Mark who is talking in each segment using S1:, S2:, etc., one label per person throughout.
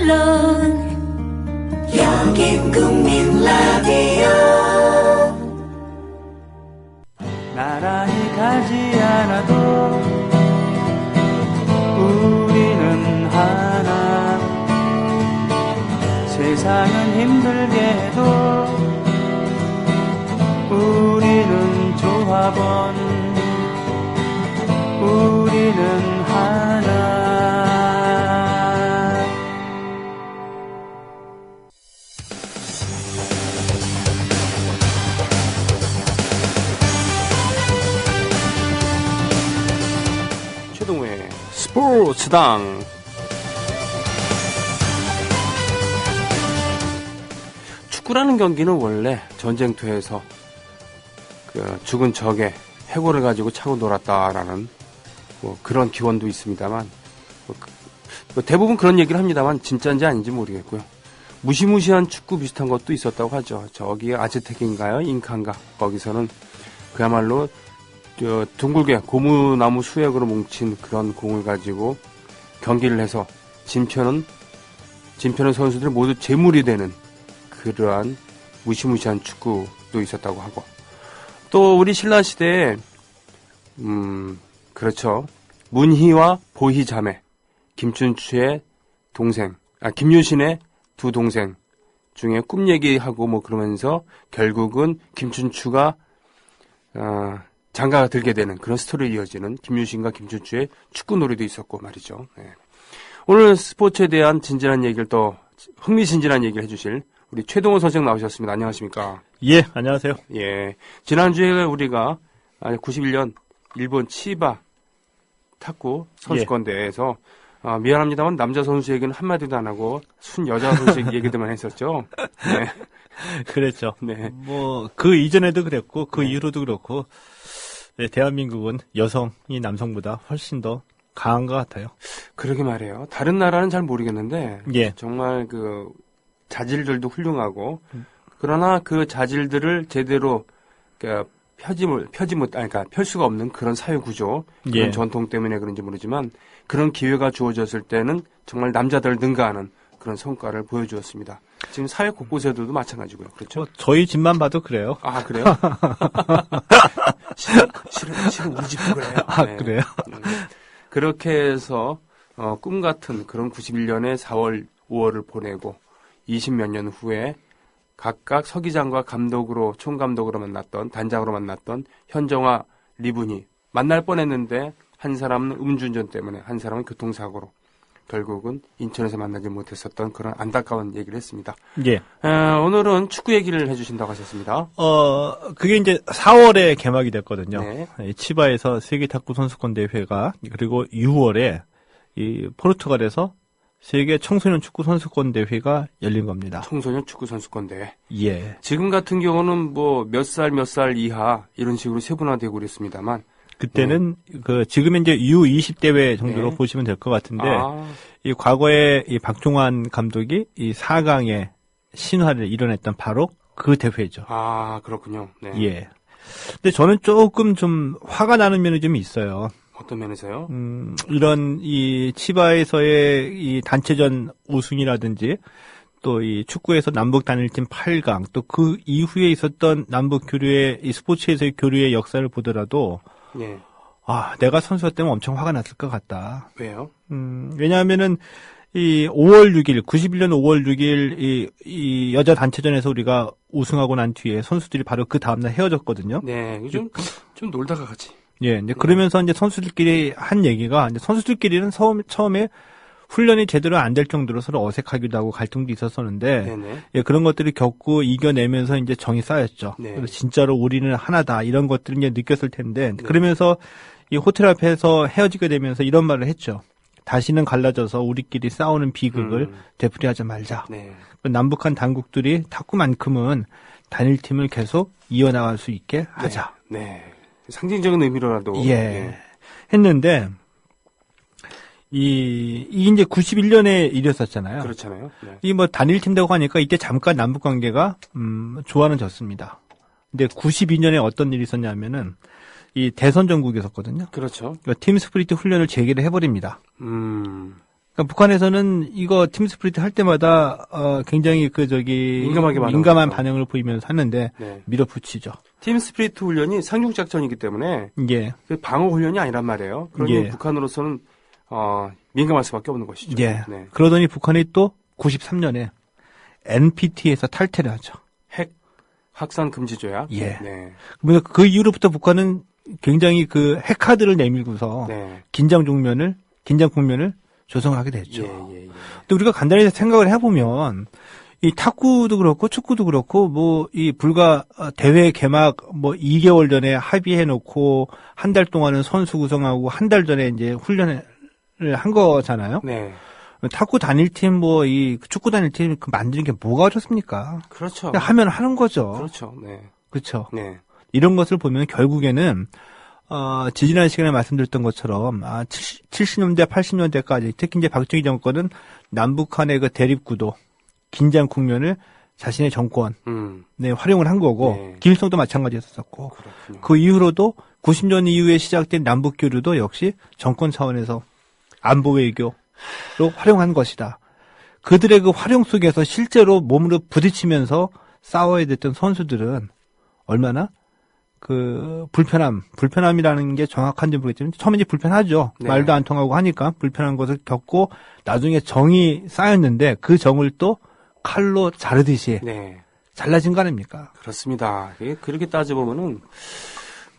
S1: 물론 여긴 국민 라디오.
S2: 나란히 가지 않아도 우리는 하나. 세상은 힘들게 해도 우리는 조합원. 우리는 하나. 최동호의 스포츠당. 축구라는 경기는 원래 전쟁터에서 그 죽은 적의 해골을 가지고 차고 놀았다라는 뭐 그런 기원도 있습니다만, 대부분 그런 얘기를 합니다만 진짜인지 아닌지 모르겠고요. 무시무시한 축구 비슷한 것도 있었다고 하죠. 저기 아즈텍인가요? 잉카인가? 거기서는 그야말로 둥글게 고무나무 수액으로 뭉친 그런 공을 가지고 경기를 해서 진편은 선수들이 모두 제물이 되는 그러한 무시무시한 축구도 있었다고 하고, 또 우리 신라시대에 그렇죠. 문희와 보희 자매, 김춘추의 동생, 김유신의 두 동생 중에 꿈 얘기하고 뭐 그러면서 결국은 김춘추가 장가가 들게 되는 그런 스토리로 이어지는 김유신과 김춘추의 축구놀이도 있었고 말이죠. 네. 오늘 스포츠에 대한 진진한 얘기를 또 흥미진진한 얘기를 해주실 우리 최동호 선생 나오셨습니다. 안녕하십니까?
S3: 예, 안녕하세요.
S2: 예, 지난주에 우리가 91년 일본 치바 탁구 선수권 대회에서 미안합니다만 남자 선수에게는 한마디도 안 하고 순 여자 선수 얘기들만 했었죠. 네.
S3: 그랬죠.
S2: 네.
S3: 뭐 그 이전에도 그랬고 그 이후로도 그렇고, 네, 대한민국은 여성이 남성보다 훨씬 더 강한 것 같아요.
S2: 그러게 말이에요. 다른 나라는 잘 모르겠는데
S3: 예.
S2: 정말 그 자질들도 훌륭하고, 그러나 그 자질들을 제대로 펼 수가 없는 그런 사회 구조, 그런
S3: 예.
S2: 전통 때문에 그런지 모르지만 그런 기회가 주어졌을 때는 정말 남자들 능가하는 그런 성과를 보여주었습니다. 지금 사회 곳곳에도 마찬가지고요. 그렇죠?
S3: 저희 집만 봐도 그래요.
S2: 아, 그래요? 실은 우리 집도 그래요. 네.
S3: 그래요?
S2: 그렇게 해서 꿈 같은 그런 91년에 4월, 5월을 보내고 20몇 년 후에 각각 서기장과 감독으로, 총감독으로 만났던, 단장으로 만났던 현정화, 리분이 만날 뻔했는데 한 사람은 음주운전 때문에, 한 사람은 교통사고로 결국은 인천에서 만나지 못했었던 그런 안타까운 얘기를 했습니다.
S3: 예.
S2: 오늘은 축구 얘기를 해주신다고 하셨습니다.
S3: 그게 이제 4월에 개막이 됐거든요.
S2: 네.
S3: 치바에서 세계 탁구 선수권 대회가, 그리고 6월에 이 포르투갈에서 세계 청소년 축구 선수권 대회가 열린 겁니다.
S2: 청소년 축구 선수권 대회.
S3: 예.
S2: 지금 같은 경우는 뭐 몇 살 이하 이런 식으로 세분화되고 그랬습니다만,
S3: 그때는 지금 이제 U20 대회 정도로
S2: 네.
S3: 보시면 될 것 같은데, 이 과거에 이 박종환 감독이 이 4강의 신화를 이뤄냈던 바로 그 대회죠.
S2: 아, 그렇군요. 네.
S3: 예. 근데 저는 조금 좀 화가 나는 면이 좀 있어요.
S2: 어떤 면에서요?
S3: 이런 이 치바에서의 이 단체전 우승이라든지, 또 이 축구에서 남북 단일팀 8강, 또 그 이후에 있었던 남북 교류의, 이 스포츠에서의 교류의 역사를 보더라도,
S2: 네.
S3: 내가 선수였다면 엄청 화가 났을 것 같다.
S2: 왜요?
S3: 왜냐하면은 이 5월 6일, 91년 5월 6일 이 여자 단체전에서 우리가 우승하고 난 뒤에 선수들이 바로 그 다음날 헤어졌거든요.
S2: 네, 좀 놀다가 가지.
S3: 예, 이제 그러면서 이제 선수들끼리 한 얘기가, 이제 선수들끼리는 처음에 훈련이 제대로 안 될 정도로 서로 어색하기도 하고 갈등도 있었었는데,
S2: 네네.
S3: 예, 그런 것들을 겪고 이겨내면서 이제 정이 쌓였죠.
S2: 네.
S3: 그래서 진짜로 우리는 하나다, 이런 것들을 이제 느꼈을 텐데, 그러면서 이 호텔 앞에서 헤어지게 되면서 이런 말을 했죠. 다시는 갈라져서 우리끼리 싸우는 비극을 되풀이하지 말자.
S2: 네.
S3: 남북한 당국들이 탁구만큼은 단일팀을 계속 이어나갈 수 있게 하자.
S2: 네. 상징적인 의미로라도.
S3: 예.
S2: 네.
S3: 했는데, 이게 이제 91년에 일이었었잖아요.
S2: 그렇잖아요. 네.
S3: 이 뭐 단일팀 되고 하니까 이때 잠깐 남북 관계가, 좋아졌습니다. 근데 92년에 어떤 일이 있었냐면은, 이 대선 전국이 있었거든요.
S2: 그렇죠.
S3: 그러니까 팀 스프리트 훈련을 재개를 해버립니다. 그러니까 북한에서는 이거 팀 스프리트 할 때마다 굉장히 민감한 반응을 보이면서 하는데
S2: 네.
S3: 밀어붙이죠.
S2: 팀 스피리트 훈련이 상륙 작전이기 때문에
S3: 예.
S2: 그 방어 훈련이 아니란 말이에요. 그러니
S3: 예.
S2: 북한으로서는 민감할 수밖에 없는 것이죠.
S3: 예.
S2: 네.
S3: 그러더니 북한이 또 93년에 NPT에서 탈퇴를 하죠.
S2: 핵 확산 금지 조약.
S3: 예.
S2: 네.
S3: 그래서 그 이후로부터 북한은 굉장히 그 핵카드를 내밀고서
S2: 네.
S3: 긴장 국면을 조성하게 됐죠.
S2: 예.
S3: 근데 우리가 간단히 생각을 해보면 이 탁구도 그렇고 축구도 그렇고 뭐 이 불과 대회 개막 뭐 2개월 전에 합의해놓고 한 달 동안은 선수 구성하고 한 달 전에 이제 훈련을 한 거잖아요.
S2: 네.
S3: 탁구 단일팀 뭐 이 축구 단일팀 만드는 게 뭐가 어렵습니까?
S2: 그렇죠.
S3: 그냥 하면 하는 거죠.
S2: 그렇죠. 네.
S3: 그렇죠.
S2: 네.
S3: 이런 것을 보면 결국에는 지지난 시간에 말씀드렸던 것처럼 70년대, 80년대까지 특히 이제 박정희 정권은 남북한의 그 대립구도, 긴장 국면을 자신의 정권 네, 활용을 한 거고
S2: 네.
S3: 김일성도 마찬가지였었고
S2: 그렇군요.
S3: 그 이후로도 90년 이후에 시작된 남북 교류도 역시 정권 차원에서 안보 외교로 활용한 것이다. 그들의 그 활용 속에서 실제로 몸으로 부딪히면서 싸워야 됐던 선수들은 얼마나 그 불편함이라는 게 정확한지 모르겠지만 처음에 이제 불편하죠.
S2: 네.
S3: 말도 안 통하고 하니까 불편한 것을 겪고 나중에 정이 쌓였는데 그 정을 또 칼로 자르듯이
S2: 네.
S3: 잘라진 거 아닙니까?
S2: 그렇습니다. 그렇게 따져보면은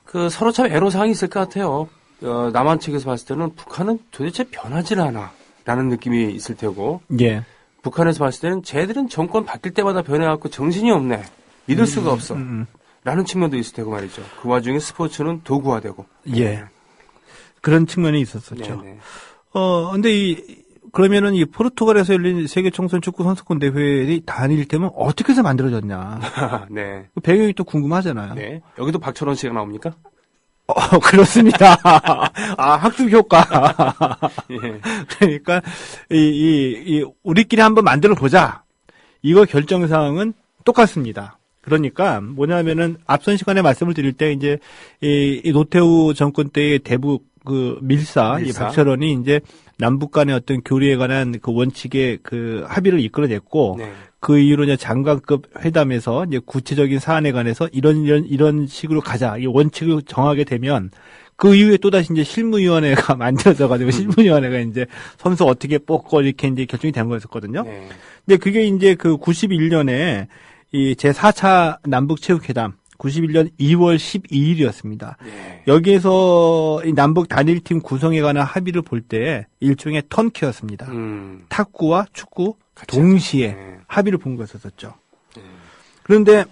S2: 그 서로 참 애로사항이 있을 것 같아요. 남한 측에서 봤을 때는 북한은 도대체 변하질 않아라는 느낌이 있을 테고
S3: 예.
S2: 북한에서 봤을 때는 쟤들은 정권 바뀔 때마다 변해갖고 정신이 없네. 믿을 수가 없어. 라는 측면도 있을 테고 말이죠. 그 와중에 스포츠는 도구화되고.
S3: 예. 그런 측면이 있었었죠.
S2: 네네.
S3: 근데 그러면은 이 포르투갈에서 열린 세계 청소년 축구 선수권 대회의 단일팀은 어떻게 해서 만들어졌냐.
S2: 네.
S3: 그 배경이 또 궁금하잖아요.
S2: 네. 여기도 박철원 씨가 나옵니까?
S3: 그렇습니다. 학습 효과.
S2: 예.
S3: 그러니까, 우리끼리 한번 만들어 보자. 이거 결정사항은 똑같습니다. 그러니까, 뭐냐면은, 앞선 시간에 말씀을 드릴 때, 이제, 이 노태우 정권 때의 대북, 밀사, 이 박철원이 이제, 남북 간의 어떤 교류에 관한 그 원칙의 그 합의를 이끌어냈고,
S2: 네.
S3: 그 이후로 이제 장관급 회담에서 이제 구체적인 사안에 관해서 이런 식으로 가자. 이 원칙을 정하게 되면 그 이후에 또다시 이제 실무위원회가 만들어져가지고 실무위원회가 이제 선수 어떻게 뽑고 이렇게 이제 결정이 된 거였었거든요.
S2: 네.
S3: 근데 그게 이제 그 91년에 이 제4차 남북체육회담 91년 2월 12일이었습니다.
S2: 네.
S3: 여기에서 이 남북 단일팀 구성에 관한 합의를 볼 때 일종의 턴키였습니다. 탁구와 축구 동시에
S2: 네.
S3: 합의를 본 거였었죠. 그런데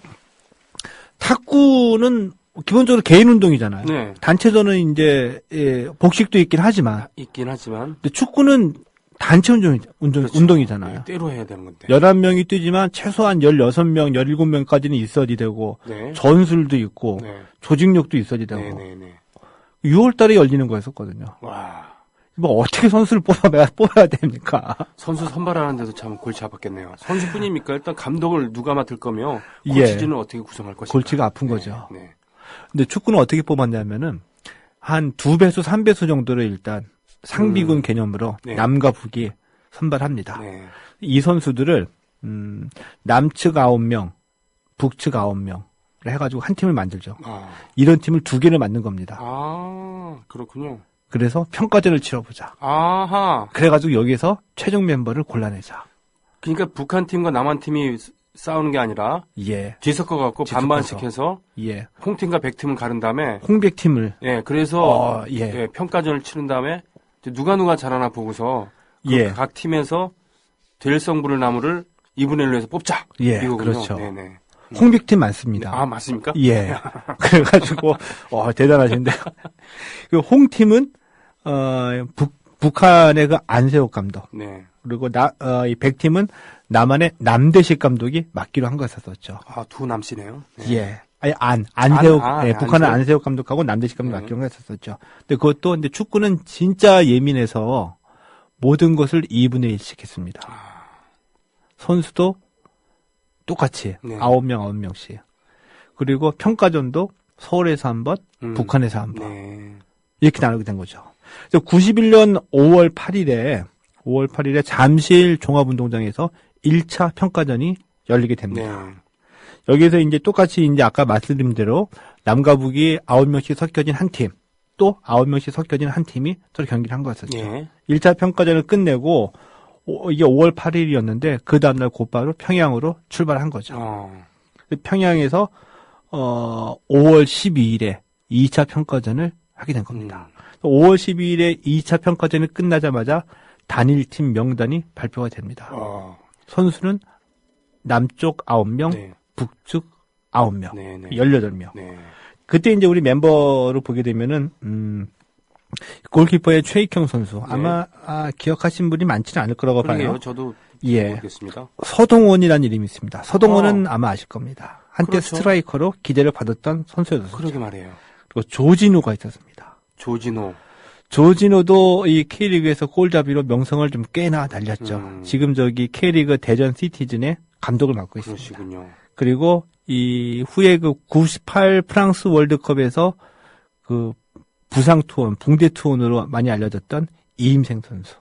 S3: 탁구는 기본적으로 개인 운동이잖아요.
S2: 네.
S3: 단체전은 이제 복식도 있긴 하지만
S2: 근데
S3: 축구는 단체
S2: 그렇죠.
S3: 운동이잖아요.
S2: 네, 때로 해야 되는 건데.
S3: 11명이 뛰지만 최소한 16명, 17명까지는 있어야 되고
S2: 네.
S3: 전술도 있고
S2: 네.
S3: 조직력도 있어야 되고
S2: 네네네.
S3: 6월 달에 열리는 거였었거든요.
S2: 와.
S3: 뭐 어떻게 선수를 뽑아야 됩니까?
S2: 선수 선발하는데도 참 골치 아팠겠네요. 선수뿐입니까? 일단 감독을 누가 맡을 거며
S3: 예.
S2: 코치진을 어떻게 구성할 것인가.
S3: 골치가 아픈
S2: 네,
S3: 거죠.
S2: 네.
S3: 근데 축구는 어떻게 뽑았냐면은 한 2배수, 3배수 정도를 일단 상비군 개념으로
S2: 네.
S3: 남과 북이 선발합니다.
S2: 네.
S3: 이 선수들을 남측 9명, 북측 9명 해가지고 한 팀을 만들죠. 이런 팀을 2개를 만든 겁니다.
S2: 그렇군요.
S3: 그래서 평가전을 치러보자.
S2: 아하.
S3: 그래가지고 여기서 최종 멤버를 골라내자.
S2: 그러니까 북한 팀과 남한 팀이 싸우는 게 아니라
S3: 예.
S2: 뒤섞어갖고
S3: 뒤섞어서.
S2: 반반씩 해서
S3: 예.
S2: 홍팀과 백팀을 가른 다음에
S3: 홍백팀을.
S2: 예, 그래서
S3: 예.
S2: 예, 평가전을 치른 다음에 누가 잘하나 보고서
S3: 예.
S2: 각 팀에서 될 성부를 나무를 2분의 1로 해서 뽑자.
S3: 예,
S2: 이거군요.
S3: 그렇죠.
S2: 네네.
S3: 홍백팀 많습니다.
S2: 맞습니까?
S3: 예. 그래가지고, 대단하신데요. 그 홍팀은, 북한의 그 안세욱 감독.
S2: 네.
S3: 그리고 이 백팀은 남한의 남대식 감독이 맡기로 한 거였었죠.
S2: 두 남씨네요. 네.
S3: 예. 안세욱, 북한은
S2: 안세욱.
S3: 안세욱 감독하고 남대식 감독
S2: 네.
S3: 맡기로 한 거였었죠. 근데 그것도, 근데 축구는 진짜 예민해서 모든 것을 2분의 1씩 했습니다. 선수도 똑같이
S2: 네.
S3: 9명씩. 그리고 평가전도 서울에서 한 번, 북한에서 한 번.
S2: 네.
S3: 이렇게 나누게 된 거죠. 그래서 91년 5월 5월 8일에 잠실 종합운동장에서 1차 평가전이 열리게 됩니다.
S2: 네.
S3: 여기서 이제 똑같이 이제 아까 말씀드린 대로 남과 북이 9명씩 섞여진 한 팀, 또 9명씩 섞여진 한 팀이 서로 경기를 한 거였었죠.
S2: 예.
S3: 1차 평가전을 끝내고 이게 5월 8일이었는데 그 다음날 곧바로 평양으로 출발한 거죠. 평양에서 5월 12일에 2차 평가전을 하게 된 겁니다. 5월 12일에 2차 평가전이 끝나자마자 단일팀 명단이 발표가 됩니다. 선수는 남쪽 9명,
S2: 네.
S3: 북쪽 9명,
S2: 네, 네.
S3: 18명.
S2: 네.
S3: 그때 이제 우리 멤버로 보게 되면은, 골키퍼의 최익형 선수. 아마, 기억하신 분이 많지는 않을 거라고
S2: 그러게요.
S3: 봐요.
S2: 저도
S3: 예.
S2: 모르겠습니다.
S3: 서동원이라는 이름이 있습니다. 서동원은 아마 아실 겁니다. 한때
S2: 그렇죠.
S3: 스트라이커로 기대를 받았던 선수였었죠.
S2: 그러게 말이에요.
S3: 그리고 조진우가 있었습니다. 조진호도 이 K리그에서 골잡이로 명성을 좀 꽤나 날렸죠. 지금 저기 K리그 대전 시티즌의 감독을 맡고 있습니다.
S2: 그러시군요.
S3: 그리고 이 후에 그 98 프랑스 월드컵에서 그 부상 투혼, 붕대 투혼으로 많이 알려졌던 이임생 선수.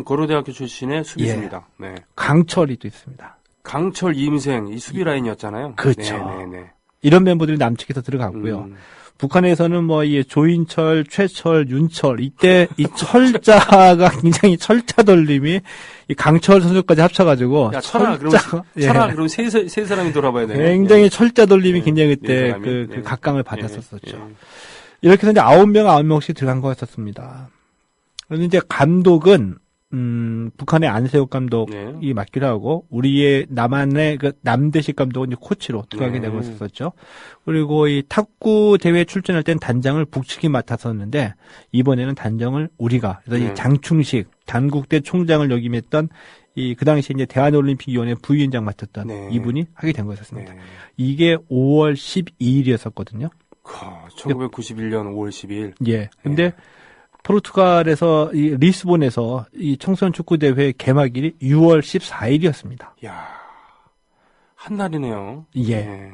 S2: 고려대학교 출신의 수비수입니다. 네.
S3: 강철이 또 있습니다.
S2: 강철, 이임생, 이 수비 라인이었잖아요.
S3: 그렇죠.
S2: 네네네.
S3: 이런 멤버들이 남측에서 들어갔고요. 북한에서는 뭐, 이 조인철, 최철, 윤철, 이때 이 철자가 굉장히 철자 돌림이 이 강철 선수까지 합쳐가지고.
S2: 야, 철아, 그럼 세 사람이 돌아봐야 되네.
S3: 굉장히 철자 돌림이 굉장히 그때 그 각광을 받았었죠. 이렇게 해서 이제 9명씩 들어간 거였었습니다. 그런데 이제 감독은, 북한의 안세욱 감독이 맡기로 하고, 우리의 남한의 그 남대식 감독은 이제 코치로 들어가게 되고 있었죠. 그리고 이 탁구 대회 출전할 땐 단장을 북측이 맡았었는데, 이번에는 단장을 우리가, 그래서 이 장충식, 단국대 총장을 역임했던 그 당시 이제 대한올림픽위원회 부위원장 맡았던 이분이 하게 된 거였습니다. 이게 5월 12일이었었거든요.
S2: 1991년 5월 12일.
S3: 예. 근데, 포르투갈에서 이 리스본에서 이 청소년 축구 대회 개막일이 6월 14일이었습니다.
S2: 야, 한 날이네요.
S3: 예.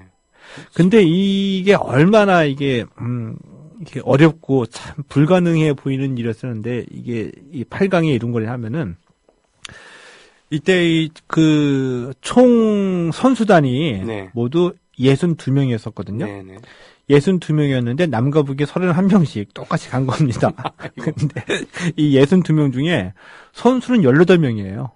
S3: 근데 이게 얼마나 이게 어렵고 참 불가능해 보이는 일이었었는데 이게 이 8강에 이룬 거를 하면은 이때 그 총 선수단이 모두 62명이었었거든요.
S2: 네네.
S3: 62명이었는데 남과 북이 31명씩 똑같이 간 겁니다. 근데 이 62명 중에 선수는 18명이에요.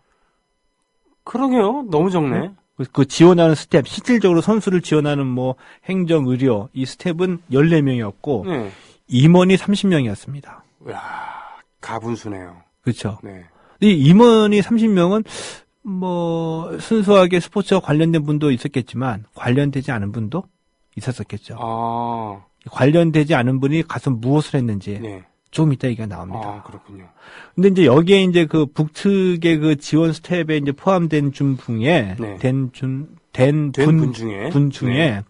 S2: 그러게요. 너무 적네.
S3: 그 지원하는 스텝, 실질적으로 선수를 지원하는 뭐 행정, 의료 이 스텝은 14명이었고 임원이 30명이었습니다.
S2: 야, 가분수네요.
S3: 그렇죠.
S2: 네.
S3: 이 임원이 30명은 뭐 순수하게 스포츠와 관련된 분도 있었겠지만 관련되지 않은 분도 있었었겠죠. 관련되지 않은 분이 가서 무엇을 했는지 좀 이따 얘기가 나옵니다.
S2: 그렇군요.
S3: 근데 이제 여기에 이제 그 북측의 그 지원 스텝에 이제 포함된 분 중에 분 중에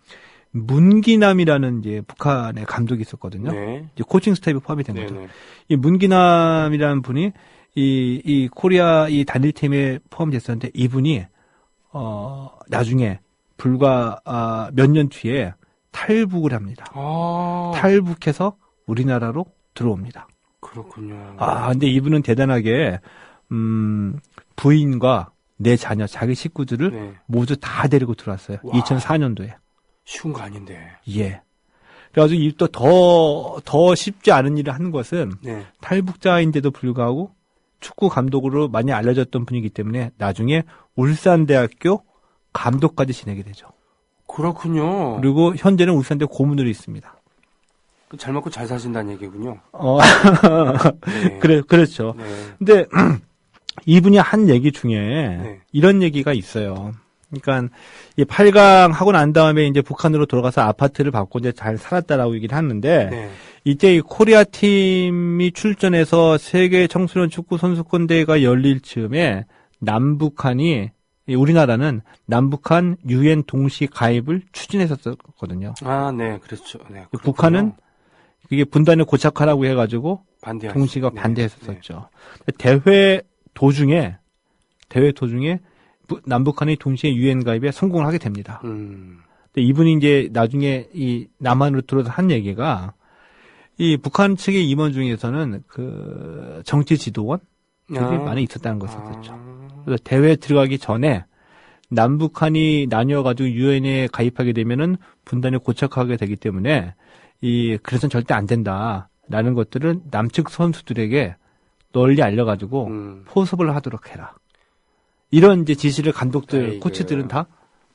S3: 문기남이라는 이제 북한의 감독이 있었거든요. 이제 코칭 스텝에 포함이 된 거죠. 이 문기남이라는 분이 이 코리아 이 단일팀에 포함됐었는데 이분이 나중에 불과 몇 년 뒤에 탈북을 합니다. 탈북해서 우리나라로 들어옵니다.
S2: 그렇군요.
S3: 근데 이분은 대단하게 부인과 내 자녀, 자기 식구들을 모두 다 데리고 들어왔어요. 2004년도에.
S2: 쉬운 거 아닌데.
S3: 예. 그래가지고 이 또 더 쉽지 않은 일을 한 것은 탈북자인데도 불구하고 축구 감독으로 많이 알려졌던 분이기 때문에 나중에 울산대학교 감독까지 지내게 되죠.
S2: 그렇군요.
S3: 그리고 현재는 울산대 고문으로 있습니다.
S2: 잘 먹고 잘 사신다는 얘기군요.
S3: 그렇죠. 근데 이분이 한 얘기 중에 이런 얘기가 있어요. 그러니까 이 8강 하고 난 다음에 이제 북한으로 돌아가서 아파트를 받고 이제 잘 살았다라고 얘기를 하는데 이때 이 코리아 팀이 출전해서 세계 청소년 축구 선수권 대회가 열릴 즈음에 남북한이 우리나라는 남북한 유엔 동시 가입을 추진했었거든요.
S2: 네, 그렇죠. 네,
S3: 북한은 그게 분단을 고착하라고 해가지고 동시가 반대했었죠. 대회 도중에 남북한이 동시에 유엔 가입에 성공을 하게 됩니다. 근데 이분이 이제 나중에 이 남한으로 들어서 한 얘기가 이 북한 측의 임원 중에서는 그 정치 지도원 많이 있었다는 것이었죠. 그래서 대회에 들어가기 전에 남북한이 나뉘어가지고 유엔에 가입하게 되면은 분단이 고착하게 되기 때문에 그래서는 절대 안 된다라는 것들을 남측 선수들에게 널리 알려가지고 포섭을 하도록 해라. 이런 이제 지시를 감독들, 코치들은 다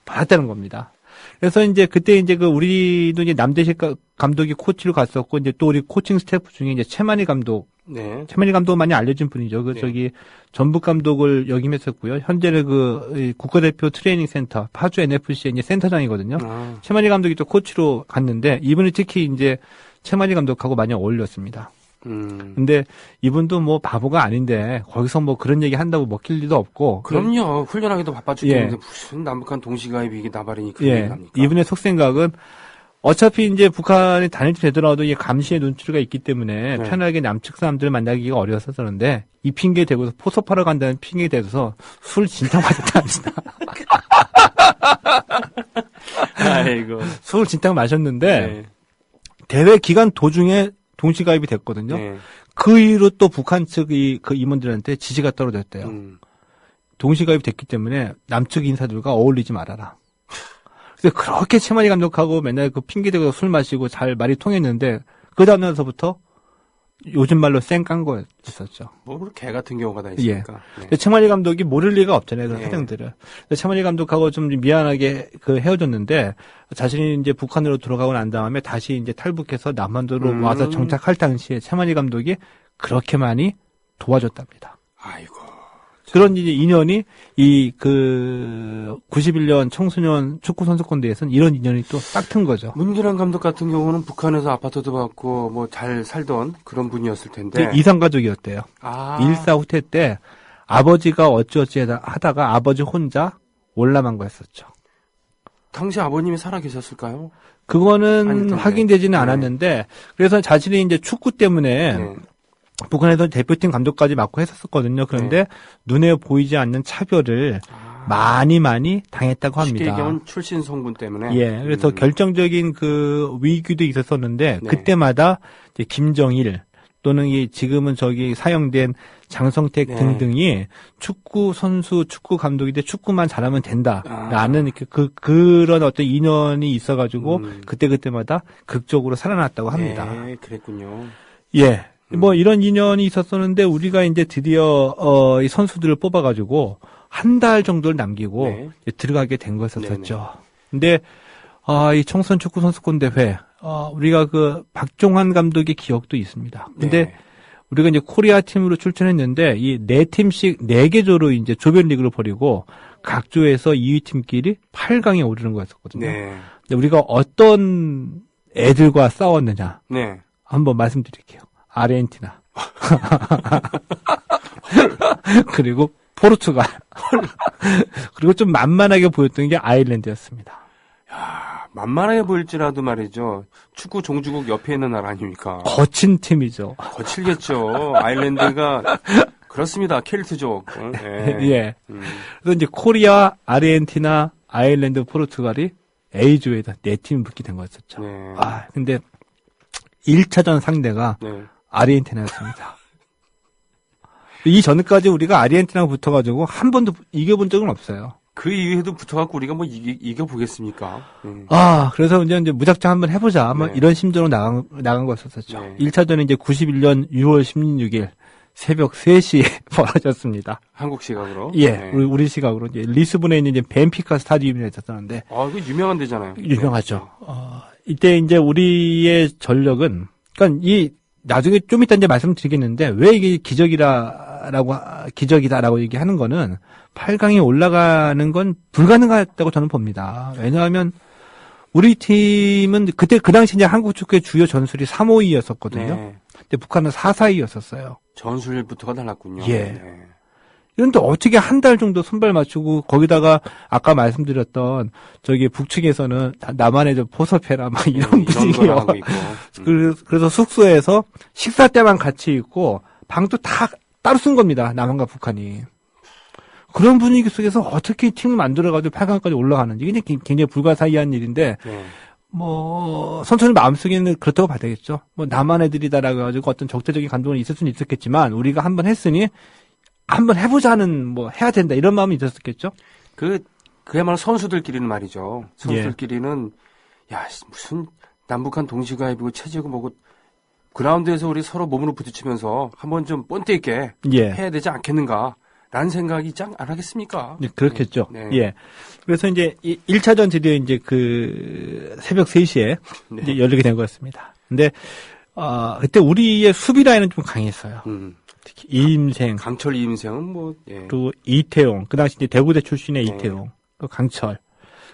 S3: 받았다는 겁니다. 그래서 이제 그때 이제 우리도 이제 남대식 감독이 코치로 갔었고 이제 또 우리 코칭 스태프 중에 이제 최만희 감독, 최만희 감독 많이 알려진 분이죠. 저기 전북 감독을 역임했었고요. 현재는 국가대표 트레이닝 센터 파주 NFC의 이제 센터장이거든요. 최만희 감독이 또 코치로 갔는데 이분이 특히 이제 최만희 감독하고 많이 어울렸습니다. 근데 이분도 뭐 바보가 아닌데 거기서 뭐 그런 얘기 한다고 먹힐 리도 없고.
S2: 그럼요. 훈련하기도 바빠 죽겠는데 무슨 남북한 동시가입이 이게 나발이니 그런 얘기 합니까?
S3: 이분의 속생각은 어차피 이제 북한이 단일팀 되더라도 이 감시의 눈치가 있기 때문에 편하게 남측 사람들을 만나기가 어려웠었는데 이 핑계 대고서 포섭하러 간다는 핑계 대고서 술 진탕 마셨다 합니다.
S2: 아이고.
S3: 술 진탕 마셨는데 대회 기간 도중에 동시가입이 됐거든요. 그 이후로 또 북한 측이 그 임원들한테 지시가 떨어졌대요. 동시가입이 됐기 때문에 남측 인사들과 어울리지 말아라. 그래서 그렇게 최만희 감독하고 맨날 그 핑계대고 술 마시고 잘 말이 통했는데 그 다음날서부터 요즘 말로 쌩깐 거였었죠.
S2: 뭐 개 같은 경우가 다 있으니까.
S3: 최만희 감독이 모를 리가 없잖아요. 그 사정들을. 최만희 감독하고 좀 미안하게 헤어졌는데 자신이 이제 북한으로 들어가고 난 다음에 다시 이제 탈북해서 남한도로 와서 정착할 당시에 최만희 감독이 그렇게 많이 도와줬답니다.
S2: 아이고.
S3: 그런 이제 인연이 91년 청소년 축구 선수권 대회에서는 이런 인연이 또 딱 튼 거죠.
S2: 문기란 감독 같은 경우는 북한에서 아파트도 받고 뭐 잘 살던 그런 분이었을 텐데.
S3: 이상 가족이었대요. 일사 후퇴 때 아버지가 어찌어찌 하다가 아버지 혼자 올라만 거였었죠.
S2: 당시 아버님이 살아 계셨을까요?
S3: 그거는 확인되지는 않았는데 그래서 자신이 이제 축구 때문에 북한에서 대표팀 감독까지 맡고 했었거든요. 그런데 눈에 보이지 않는 차별을 많이 당했다고 합니다.
S2: 쉽게 얘기하면 출신 성분 때문에.
S3: 그래서 결정적인 그 위기도 있었었는데 그때마다 이제 김정일 또는 지금은 사형된 장성택 등등이 축구 선수, 축구 감독인데 축구만 잘하면 된다라는 그런 어떤 인연이 있어가지고 그때마다 극적으로 살아났다고 합니다.
S2: 그랬군요.
S3: 뭐 이런 인연이 있었었는데 우리가 이제 드디어 이 선수들을 뽑아가지고 한 달 정도를 남기고 들어가게 된 거였었죠. 근데 이 청소년 축구 선수권 대회 우리가 박종환 감독의 기억도 있습니다. 근데 우리가 이제 코리아 팀으로 출전했는데 이 4팀씩 4개 조로 이제 조별리그를 벌이고 각 조에서 2위 팀끼리 8강에 오르는 거였었거든요. 근데 우리가 어떤 애들과 싸웠느냐 한번 말씀드릴게요. 아르헨티나 그리고 포르투갈 그리고 좀 만만하게 보였던 게 아일랜드였습니다.
S2: 야, 만만하게 보일지라도 말이죠. 축구 종주국 옆에 있는 나라 아닙니까?
S3: 거친 팀이죠.
S2: 거칠겠죠. 아일랜드가 그렇습니다. 켈트족.
S3: 그래서 이제 코리아, 아르헨티나, 아일랜드, 포르투갈이 A조에다 4팀이 붙게 된 거였었죠. 근데 1차전 상대가 아르헨티나였습니다. 이 전까지 우리가 아르헨티나가 붙어가지고 한 번도 이겨본 적은 없어요.
S2: 그 이후에도 붙어갖고 우리가 뭐 이겨보겠습니까?
S3: 그래서 이제 무작정 한번 해보자. 이런 심정으로 나간 거였었죠. 1차전은 이제 91년 6월 16일 새벽 3시에 벌어졌습니다.
S2: 한국 시각으로?
S3: 우리 시각으로. 이제 리스본에 있는 이제 벤피카 스타디움에 있었었는데.
S2: 이거 유명한 데잖아요.
S3: 유명하죠. 이때 이제 우리의 전력은, 그러니까 나중에 좀 이따 이제 말씀드리겠는데, 왜 이게 기적이다라고 얘기하는 거는 8강에 올라가는 건 불가능하다고 저는 봅니다. 왜냐하면 우리 팀은 그때 그 당시 이제 한국 축구의 주요 전술이 3-5-2였었거든요. 근데 북한은 4-4-2였었어요.
S2: 전술부터가 달랐군요.
S3: 그런데 어떻게 한 달 정도 손발 맞추고 거기다가 아까 말씀드렸던 북측에서는 남한에 포섭해라 막 이런 분위기요. 그래서 숙소에서 식사 때만 같이 있고 방도 다 따로 쓴 겁니다. 남한과 북한이. 그런 분위기 속에서 어떻게 팀을 만들어가지고 8강까지 올라가는지 이게 굉장히 불가사의한 일인데 선수들 마음속에는 그렇다고 봐야 되겠죠. 남한 애들이다라고 해가지고 어떤 적대적인 감정은 있을 수는 있었겠지만 우리가 한번 했으니 한번 해보자는 뭐 해야 된다 이런 마음이 있었겠죠.
S2: 그야말로 선수들끼리는 말이죠. 선수들끼리는 야 무슨 남북한 동시가입이고 체제고 뭐고 그라운드에서 우리 서로 몸으로 부딪히면서 한번 좀 본때 있게 해야 되지 않겠는가. 라는 생각이 안 하겠습니까?
S3: 네, 그렇겠죠.
S2: 네.
S3: 예. 그래서 이제 1차전 드디어 이제 그 새벽 3시에
S2: 네.
S3: 이제 열리게 된 거였습니다. 근데, 그때 우리의 수비 라인은 좀 강했어요. 특히 이임생.
S2: 강철 이임생은 뭐, 예.
S3: 그리고 이태용. 그 당시 이제 대구대 출신의 이태용. 또 강철.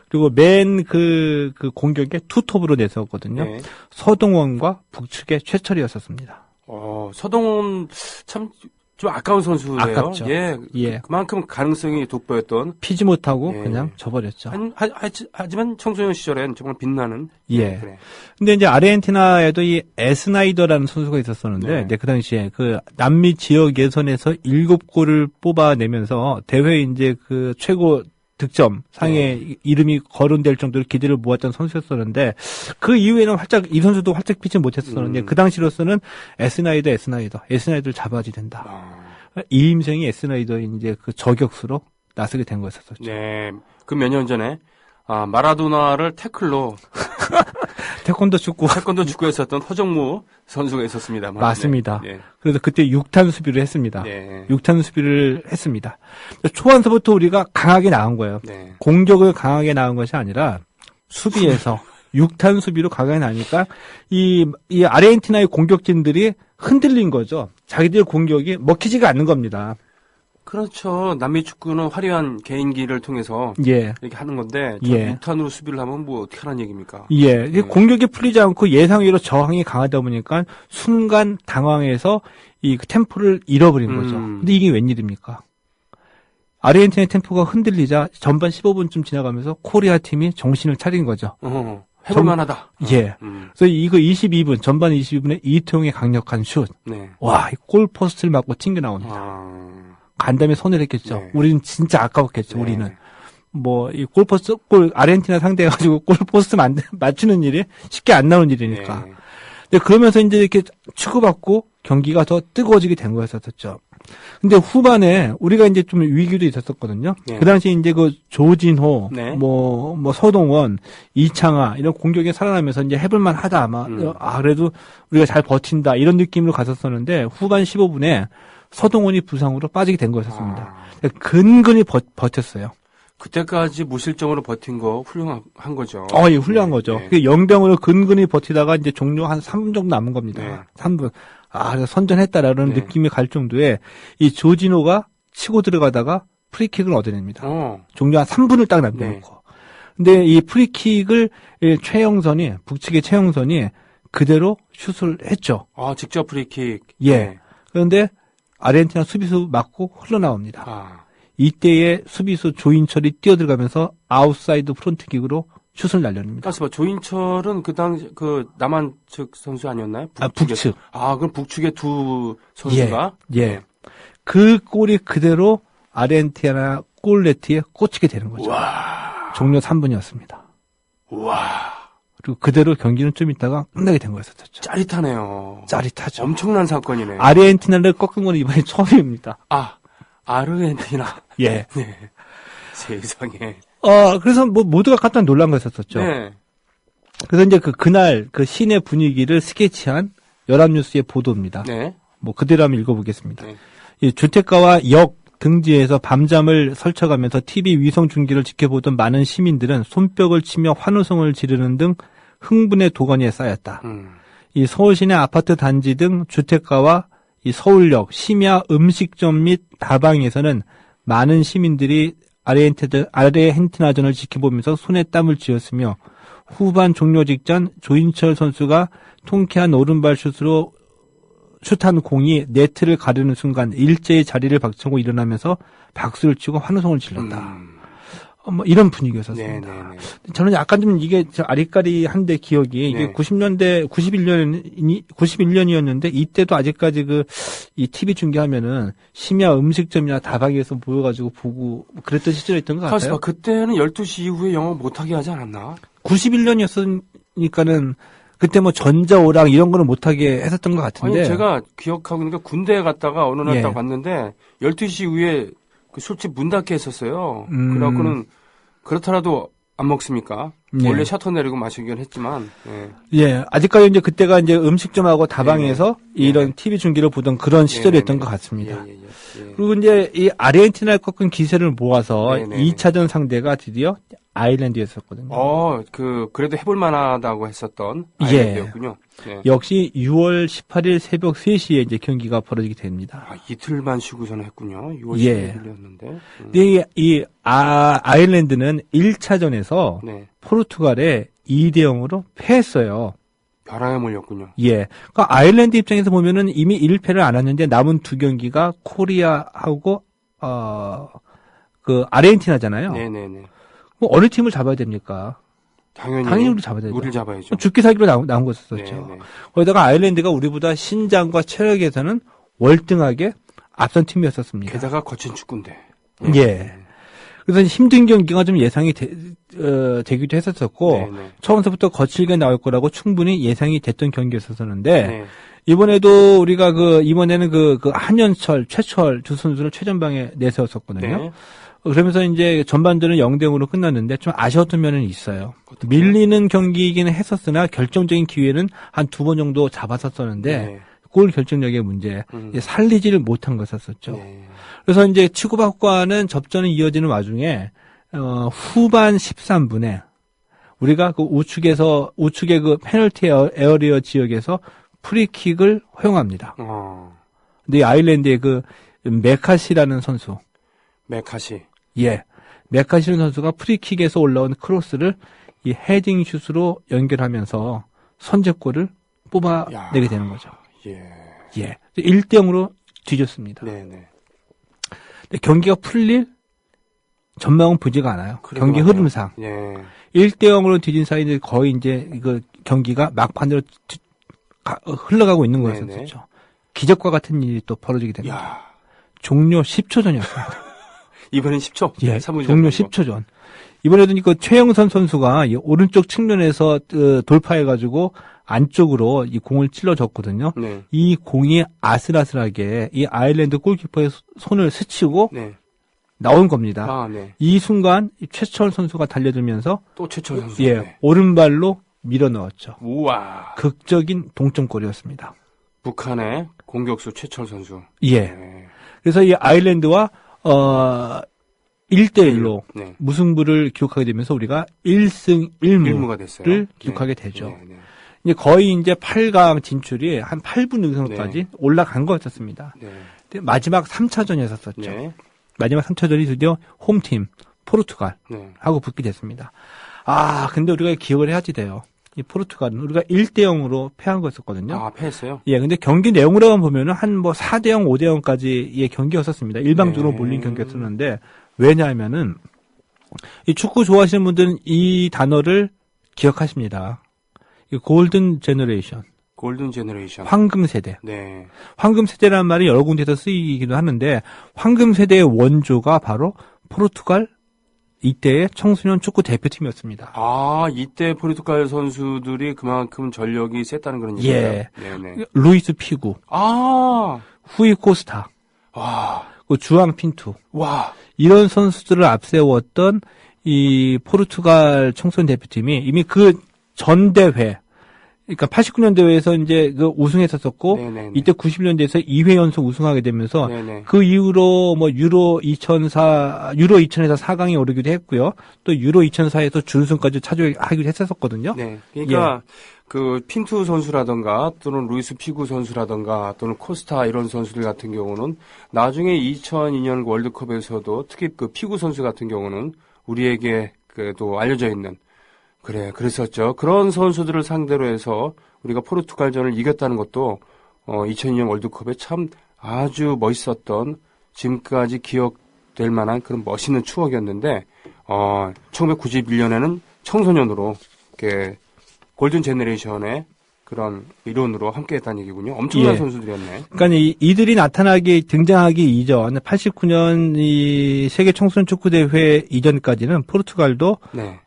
S3: 그리고 맨 그 공격에 투톱으로 내세웠거든요.
S2: 네.
S3: 서동원과 북측의 최철이었었습니다.
S2: 서동원 참 좀 아까운 선수예요.
S3: 아깝죠.
S2: 예. 그만큼 가능성이 돋보였던.
S3: 피지 못하고
S2: 예.
S3: 그냥 져버렸죠.
S2: 하지만 청소년 시절엔 정말 빛나는.
S3: 예.
S2: 그래.
S3: 근데 이제 아르헨티나에도 이 에스나이더라는 선수가 있었었는데,
S2: 네.
S3: 이제 그 당시에 그 남미 지역 예선에서 7골을 뽑아내면서 대회 이제 그 최고 득점 상에 이름이 거론될 정도로 기대를 모았던 선수였었는데, 그 이후에는 이 선수도 활짝 피지 못했었는데, 그 당시로서는 에스나이더를 잡아야지 된다. 이임생이 에스나이더의 이제 그 저격수로 나서게 된 거였었죠.
S2: 네. 그 몇 년 전에, 마라도나를 태클로.
S3: 태권도
S2: 축구에 있었던 허정무 선수가 있었습니다만.
S3: 맞습니다.
S2: 네.
S3: 그래서 그때 6탄 수비를 했습니다.
S2: 네.
S3: 6탄 수비를 했습니다. 초반서부터 우리가 강하게 나간 거예요.
S2: 네.
S3: 공격을 강하게 나간 것이 아니라 수비에서 6탄 수비로 강하게 나니까 이 아르헨티나의 공격진들이 흔들린 거죠. 자기들 공격이 먹히지가 않는 겁니다.
S2: 그렇죠. 남미 축구는 화려한 개인기를 통해서
S3: 예.
S2: 이렇게 하는 건데
S3: 예.
S2: 6탄으로 수비를 하면 뭐 어떻게 하라는 얘기입니까?
S3: 예. 공격이 풀리지 않고 예상외로 저항이 강하다 보니까 순간 당황해서 이 템포를 잃어버린 거죠. 근데 이게 웬일입니까? 아르헨티나의 템포가 흔들리자 전반 15분쯤 지나가면서 코리아 팀이 정신을 차린 거죠.
S2: 해볼만하다.
S3: 예. 그래서 이거 22분, 전반 22분에 이태용의 강력한 슛.
S2: 네.
S3: 와, 골포스트를 맞고 튕겨 나옵니다. 간담에 손을 했겠죠.
S2: 네.
S3: 우리는 진짜 아까웠겠죠,
S2: 네.
S3: 우리는. 뭐, 이 아르헨티나 상대해가지고 골포스트 맞추는 일이 쉽게 안 나오는 일이니까.
S2: 네.
S3: 근데 그러면서 이제 이렇게 치고받고 경기가 더 뜨거워지게 된 거였었죠. 근데 후반에 우리가 이제 좀 위기도 있었었거든요.
S2: 네.
S3: 그 당시 이제 그 조진호,
S2: 네.
S3: 뭐 서동원, 이창하 이런 공격이 살아나면서 이제 해볼만 하다 아마. 그래도 우리가 잘 버틴다 이런 느낌으로 갔었었는데 후반 15분에 서동원이 부상으로 빠지게 된 거였었습니다. 근근히 버텼어요.
S2: 그때까지 무실점으로 버틴 거 훌륭한 거죠.
S3: 예, 훌륭한 거죠.
S2: 네.
S3: 0병으로 근근히 버티다가 이제 종료 한 3분 정도 남은 겁니다.
S2: 네.
S3: 3분. 그래서 선전했다라는
S2: 네.
S3: 느낌이 갈 정도에 이 조진호가 치고 들어가다가 프리킥을 얻어냅니다. 종료 한 3분을 딱 남겨놓고.
S2: 네.
S3: 근데 이 프리킥을 북측의 최영선이 그대로 슛을 했죠.
S2: 직접 프리킥.
S3: 예.
S2: 네.
S3: 그런데 아르헨티나 수비수 맞고 흘러나옵니다. 이때의 수비수 조인철이 뛰어들어가면서 아웃사이드 프론트킥으로 슛을 날려냅니다.
S2: 가스 조인철은 그 당시 남한 측 선수 아니었나요?
S3: 북측.
S2: 그럼 북측의 두 선수가?
S3: 예. 그 골이 그대로 아르헨티나 골네트에 꽂히게 되는 거죠.
S2: 와.
S3: 종료 3분이었습니다.
S2: 와.
S3: 그리고 그대로 경기는 좀 있다가 끝나게 된 거였었죠.
S2: 짜릿하네요.
S3: 짜릿하죠.
S2: 엄청난 사건이네.
S3: 아르헨티나를 꺾은 건 이번이 처음입니다.
S2: 아르헨티나.
S3: 예.
S2: 네. 세상에.
S3: 그래서 뭐 모두가 깜짝 놀란 거였었죠.
S2: 네.
S3: 그래서 이제 그날 그 시내 분위기를 스케치한 연합뉴스의 보도입니다.
S2: 네.
S3: 뭐 그대로 한번 읽어보겠습니다.
S2: 네.
S3: 이 주택가와 역 등지에서 밤잠을 설쳐가면서 TV 위성 중계를 지켜보던 많은 시민들은 손뼉을 치며 환호성을 지르는 등 흥분의 도가니에 쌓였다. 이 서울 시내 아파트 단지 등 주택가와 이 서울역, 심야 음식점 및 다방에서는 많은 시민들이 아르헨티나전을 지켜보면서 손에 땀을 쥐었으며 후반 종료 직전 조인철 선수가 통쾌한 오른발 슛으로 슛한 공이 네트를 가르는 순간 일제히 자리를 박차고 일어나면서 박수를 치고 환호성을 질렀다. 뭐 이런 분위기였었습니다.
S2: 네네네.
S3: 저는 약간 좀 이게 아리까리한데 기억이 이게
S2: 네.
S3: 91년이었는데 이때도 아직까지 이 TV 중계하면은 심야 음식점이나 다방에서 모여가지고 보고 그랬던 시절이었던 것 같아요.
S2: 그때는 12시 이후에 영어 못하게 하지 않았나?
S3: 91년이었으니까는 그때 뭐 전자오락 이런 거는 못하게 했었던 것 같은데.
S2: 아니, 제가 기억하고 있는 게 군대에 갔다가 어느 날
S3: 예.
S2: 딱 봤는데 12시 이후에 그 술집 문 닫게 했었어요. 그래갖고는 그렇더라도 안 먹습니까?
S3: 예.
S2: 원래 셔터 내리고 마시긴 했지만. 예.
S3: 예, 아직까지 이제 그때가 이제 음식점하고 다방에서 이런 TV 중계를 보던 그런 시절이었던 것 같습니다.
S2: 예, 예, 예. 예.
S3: 그리고 이제 이 아르헨티나를 꺾은 기세를 모아서
S2: 네네.
S3: 2차전 상대가 드디어 아일랜드였었거든요.
S2: 그래도 해볼 만하다고 했었던
S3: 예.
S2: 아일랜드였군요. 예.
S3: 역시 6월 18일 새벽 3시에 이제 경기가 벌어지게 됩니다.
S2: 아, 이틀만 쉬고서는 했군요. 6월
S3: 예.
S2: 10일이었는데.
S3: 근데 아일랜드는 1차전에서
S2: 네.
S3: 포르투갈에 2대 0으로 패했어요.
S2: 벼랑에 몰렸군요.
S3: 예. 그러니까 아일랜드 입장에서 보면은 이미 1패를 안 했는데 남은 두 경기가 코리아하고 아르헨티나잖아요.
S2: 네네네.
S3: 뭐 어느 팀을 잡아야 됩니까?
S2: 당연히
S3: 우리 잡아야 되죠.
S2: 우리를 잡아야죠.
S3: 죽기 살기로 나온 거였었죠.
S2: 네네.
S3: 거기다가 아일랜드가 우리보다 신장과 체력에서는 월등하게 앞선 팀이었었습니다.
S2: 게다가 거친 축구인데.
S3: 예. 그래서 힘든 경기가 좀 예상이 되기도 했었었고
S2: 네네.
S3: 처음부터 거칠게 나올 거라고 충분히 예상이 됐던 경기였었는데
S2: 네.
S3: 이번에도 우리가 이번에는 한현철, 최철 두 선수를 최전방에 내세웠었거든요.
S2: 네.
S3: 그러면서 이제 전반전은 0대0으로 끝났는데 좀 아쉬웠던 면은 있어요.
S2: 어떡해요?
S3: 밀리는 경기이기는 했었으나 결정적인 기회는 한 두 번 정도 잡았었었는데
S2: 네.
S3: 골 결정력의 문제, 살리지를 못한 것이었었죠.
S2: 네.
S3: 그래서 이제 치고받고하는 접전이 이어지는 와중에 후반 13분에 우리가 그 우측의 그 페널티 에어리어 지역에서 프리킥을 허용합니다. 근데 이 아일랜드의 그 메카시라는 선수,
S2: 메카시.
S3: 예, 메카시라는 선수가 프리킥에서 올라온 크로스를 이 헤딩 슛으로 연결하면서 선제골을 뽑아내게 되는 거죠.
S2: 예.
S3: 예, 1대 0으로 뒤졌습니다.
S2: 네네.
S3: 근데 경기가 풀릴 전망은 보지가 않아요.
S2: 그래도
S3: 경기
S2: 맞아요.
S3: 흐름상.
S2: 예.
S3: 1대 0으로 뒤진 사이 이제 거의 이제 이거 경기가 막판으로 흘러가고 있는
S2: 네네.
S3: 거였었죠. 기적과 같은 일이 또 벌어지게 됩니다.
S2: 야.
S3: 종료 10초 전이었습니다.
S2: 이번엔 10초.
S3: 예,
S2: 3분
S3: 종료 10초 전. 이번에도 그 최영선 선수가 이 오른쪽 측면에서 돌파해가지고 안쪽으로 이 공을 찔러줬거든요.
S2: 네.
S3: 이 공이 아슬아슬하게 이 아일랜드 골키퍼의 손을 스치고
S2: 네.
S3: 나온 겁니다.
S2: 아, 네.
S3: 이 순간 이 최철 선수가 달려들면서
S2: 또 최철 선수.
S3: 예,
S2: 네.
S3: 오른발로 밀어 넣었죠.
S2: 우와.
S3: 극적인 동점골이었습니다.
S2: 북한의 공격수 최철 선수.
S3: 예.
S2: 네.
S3: 그래서 이 아일랜드와 1대1로
S2: 네.
S3: 무승부를 기록하게 되면서 우리가 1승 1무를
S2: 일무가 됐어요.
S3: 기록하게
S2: 네.
S3: 되죠.
S2: 네, 네.
S3: 이제 거의 이제 8강 진출이 한 8분 능선까지 올라간 거였었습니다.
S2: 네.
S3: 근데 마지막 3차전이었었죠.
S2: 네.
S3: 마지막 3차전이 드디어 홈팀 포르투갈하고
S2: 네.
S3: 붙게 됐습니다. 아, 근데 우리가 기억을 해야지 돼요. 이 포르투갈은 우리가 1대 0으로 패한 거였었거든요.
S2: 아, 패했어요?
S3: 예, 근데 경기 내용으로만 보면은 한 4대 0, 5대 0까지의 경기였었습니다. 일방적으로
S2: 네.
S3: 몰린 경기였었는데, 왜냐하면은, 이 축구 좋아하시는 분들은 이 단어를 기억하십니다. 이 골든 제너레이션.
S2: 골든 제너레이션.
S3: 황금 세대.
S2: 네.
S3: 황금 세대라는 말이 여러 군데에서 쓰이기도 하는데, 황금 세대의 원조가 바로 포르투갈 이때의 청소년 축구 대표팀이었습니다.
S2: 아, 이때 포르투갈 선수들이 그만큼 전력이 셌다는 그런 얘기예요.
S3: 예.
S2: 네네.
S3: 루이스 피구,
S2: 아,
S3: 후이 코스타,
S2: 와,
S3: 주앙 핀투.
S2: 와.
S3: 이런 선수들을 앞세웠던 이 포르투갈 청소년 대표팀이 이미 그 전 대회, 그러니까 89년 대회에서 이제 우승했었었고,
S2: 네네네.
S3: 이때 90년대에서 2회 연속 우승하게 되면서
S2: 네네.
S3: 그 이후로 유로 2000에서 4강에 오르기도 했고요. 또 유로 2004에서 준우승까지 차지하기도 했었거든요.
S2: 네. 그러니까
S3: 예.
S2: 그 핀투 선수라든가 또는 루이스 피구 선수라든가 또는 코스타 이런 선수들 같은 경우는 나중에 2002년 월드컵에서도 특히 그 피구 선수 같은 경우는 우리에게 그래도 알려져 있는 그랬었죠. 그런 선수들을 상대로 해서 우리가 포르투갈전을 이겼다는 것도 2002년 월드컵에 참 아주 멋있었던 지금까지 기억될 만한 그런 멋있는 추억이었는데 1991년에는 청소년으로 이렇게 골든 제너레이션에 그런 이론으로 함께했다는 얘기군요. 엄청난
S3: 예.
S2: 선수들이었네.
S3: 그러니까 이들이 등장하기 이전 89년 이 세계 청소년 축구 대회 이전까지는 포르투갈도
S2: 네.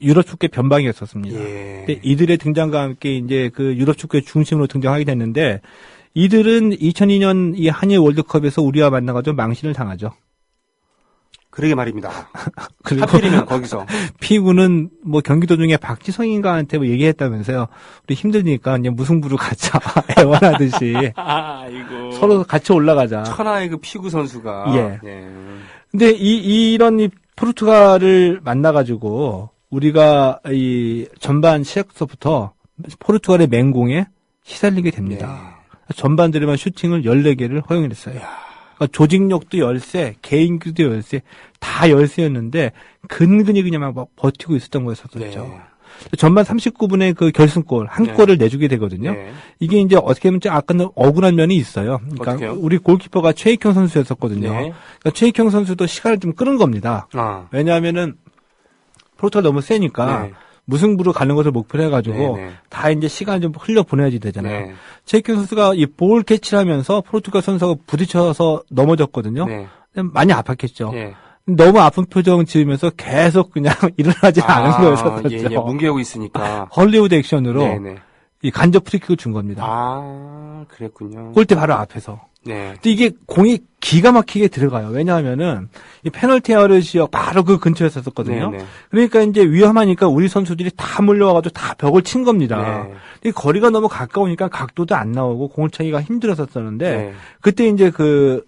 S3: 유럽 축구의 변방이었었습니다.
S2: 예.
S3: 근데 이들의 등장과 함께 이제 그 유럽 축구의 중심으로 등장하게 됐는데 이들은 2002년 이 한일 월드컵에서 우리와 만나가지고 망신을 당하죠.
S2: 그러게 말입니다.
S3: 그리고
S2: 하필이면 거기서.
S3: 피구는 뭐 경기 도중에 박지성인가한테 뭐 얘기했다면서요. 우리 힘드니까 그냥 무승부로 가자. 애원하듯이.
S2: 아이고.
S3: 서로 같이 올라가자.
S2: 천하의 그 피구 선수가.
S3: 예. 근데 이런 포르투갈을 만나가지고 우리가 이 전반 시작서부터 포르투갈의 맹공에 시달리게 됩니다. 전반 들에만 슈팅을 14개를 허용했어요. 그러니까 조직력도 열세, 개인기도 열세, 다 열세였는데 근근히 그냥 막 버티고 있었던 거였었죠.
S2: 네.
S3: 전반 39분에 그 결승골 한 골을 내주게 되거든요.
S2: 네.
S3: 이게 이제 어떻게 보면 약간 억울한 면이 있어요. 그러니까
S2: 어떡해요?
S3: 우리 골키퍼가 최익형 선수였었거든요.
S2: 네.
S3: 그러니까 최익형 선수도 시간을 좀 끄는 겁니다. 왜냐하면은 포르투갈 너무 세니까
S2: 네.
S3: 무승부로 가는 것을 목표로 해가지고
S2: 네, 네.
S3: 다 이제 시간을 좀 흘려 보내야지 되잖아요.
S2: 네.
S3: 최익형 선수가 이 볼 캐치를 하면서 포르투갈 선수가 부딪혀서 넘어졌거든요.
S2: 네.
S3: 많이 아팠겠죠.
S2: 예.
S3: 너무 아픈 표정 지으면서 계속 그냥 일어나지 않은 거였었죠.
S2: 예, 뭉개고 있으니까.
S3: 헐리우드 액션으로
S2: 네네.
S3: 이 간접 프리킥을 준 겁니다.
S2: 그랬군요.
S3: 골대 바로 앞에서.
S2: 네.
S3: 근데 이게 공이 기가 막히게 들어가요. 왜냐하면은 이 페널티 아웃 지역 바로 그 근처였었거든요.
S2: 네네.
S3: 그러니까 이제 위험하니까 우리 선수들이 다 몰려와가지고 다 벽을 친 겁니다.
S2: 네.
S3: 근데 거리가 너무 가까우니까 각도도 안 나오고 공을 차기가 힘들었었는데
S2: 네.
S3: 그때 이제 그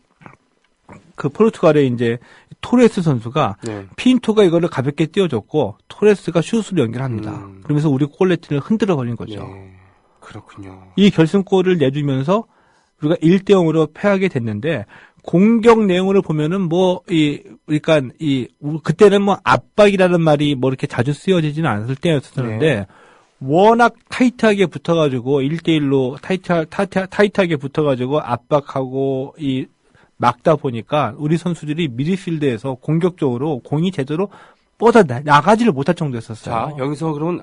S3: 포르투갈의 이제 토레스 선수가
S2: 네.
S3: 피인토가 이거를 가볍게 띄워줬고 토레스가 슛으로 연결합니다. 그러면서 우리 골레티를 흔들어 버린 거죠.
S2: 네. 그렇군요.
S3: 이 결승골을 내주면서 우리가 1대0으로 패하게 됐는데 공격 내용으로 보면은 그러니까 그때는 뭐 압박이라는 말이 뭐 이렇게 자주 쓰여지지는 않았을 때였었는데
S2: 네.
S3: 워낙 타이트하게 붙어가지고 1대1로 타이트하게 붙어가지고 압박하고 막다 보니까 우리 선수들이 미드필드에서 공격적으로 공이 제대로 뻗어 나가지를 못할 정도였었어요.
S2: 자, 여기서 그러면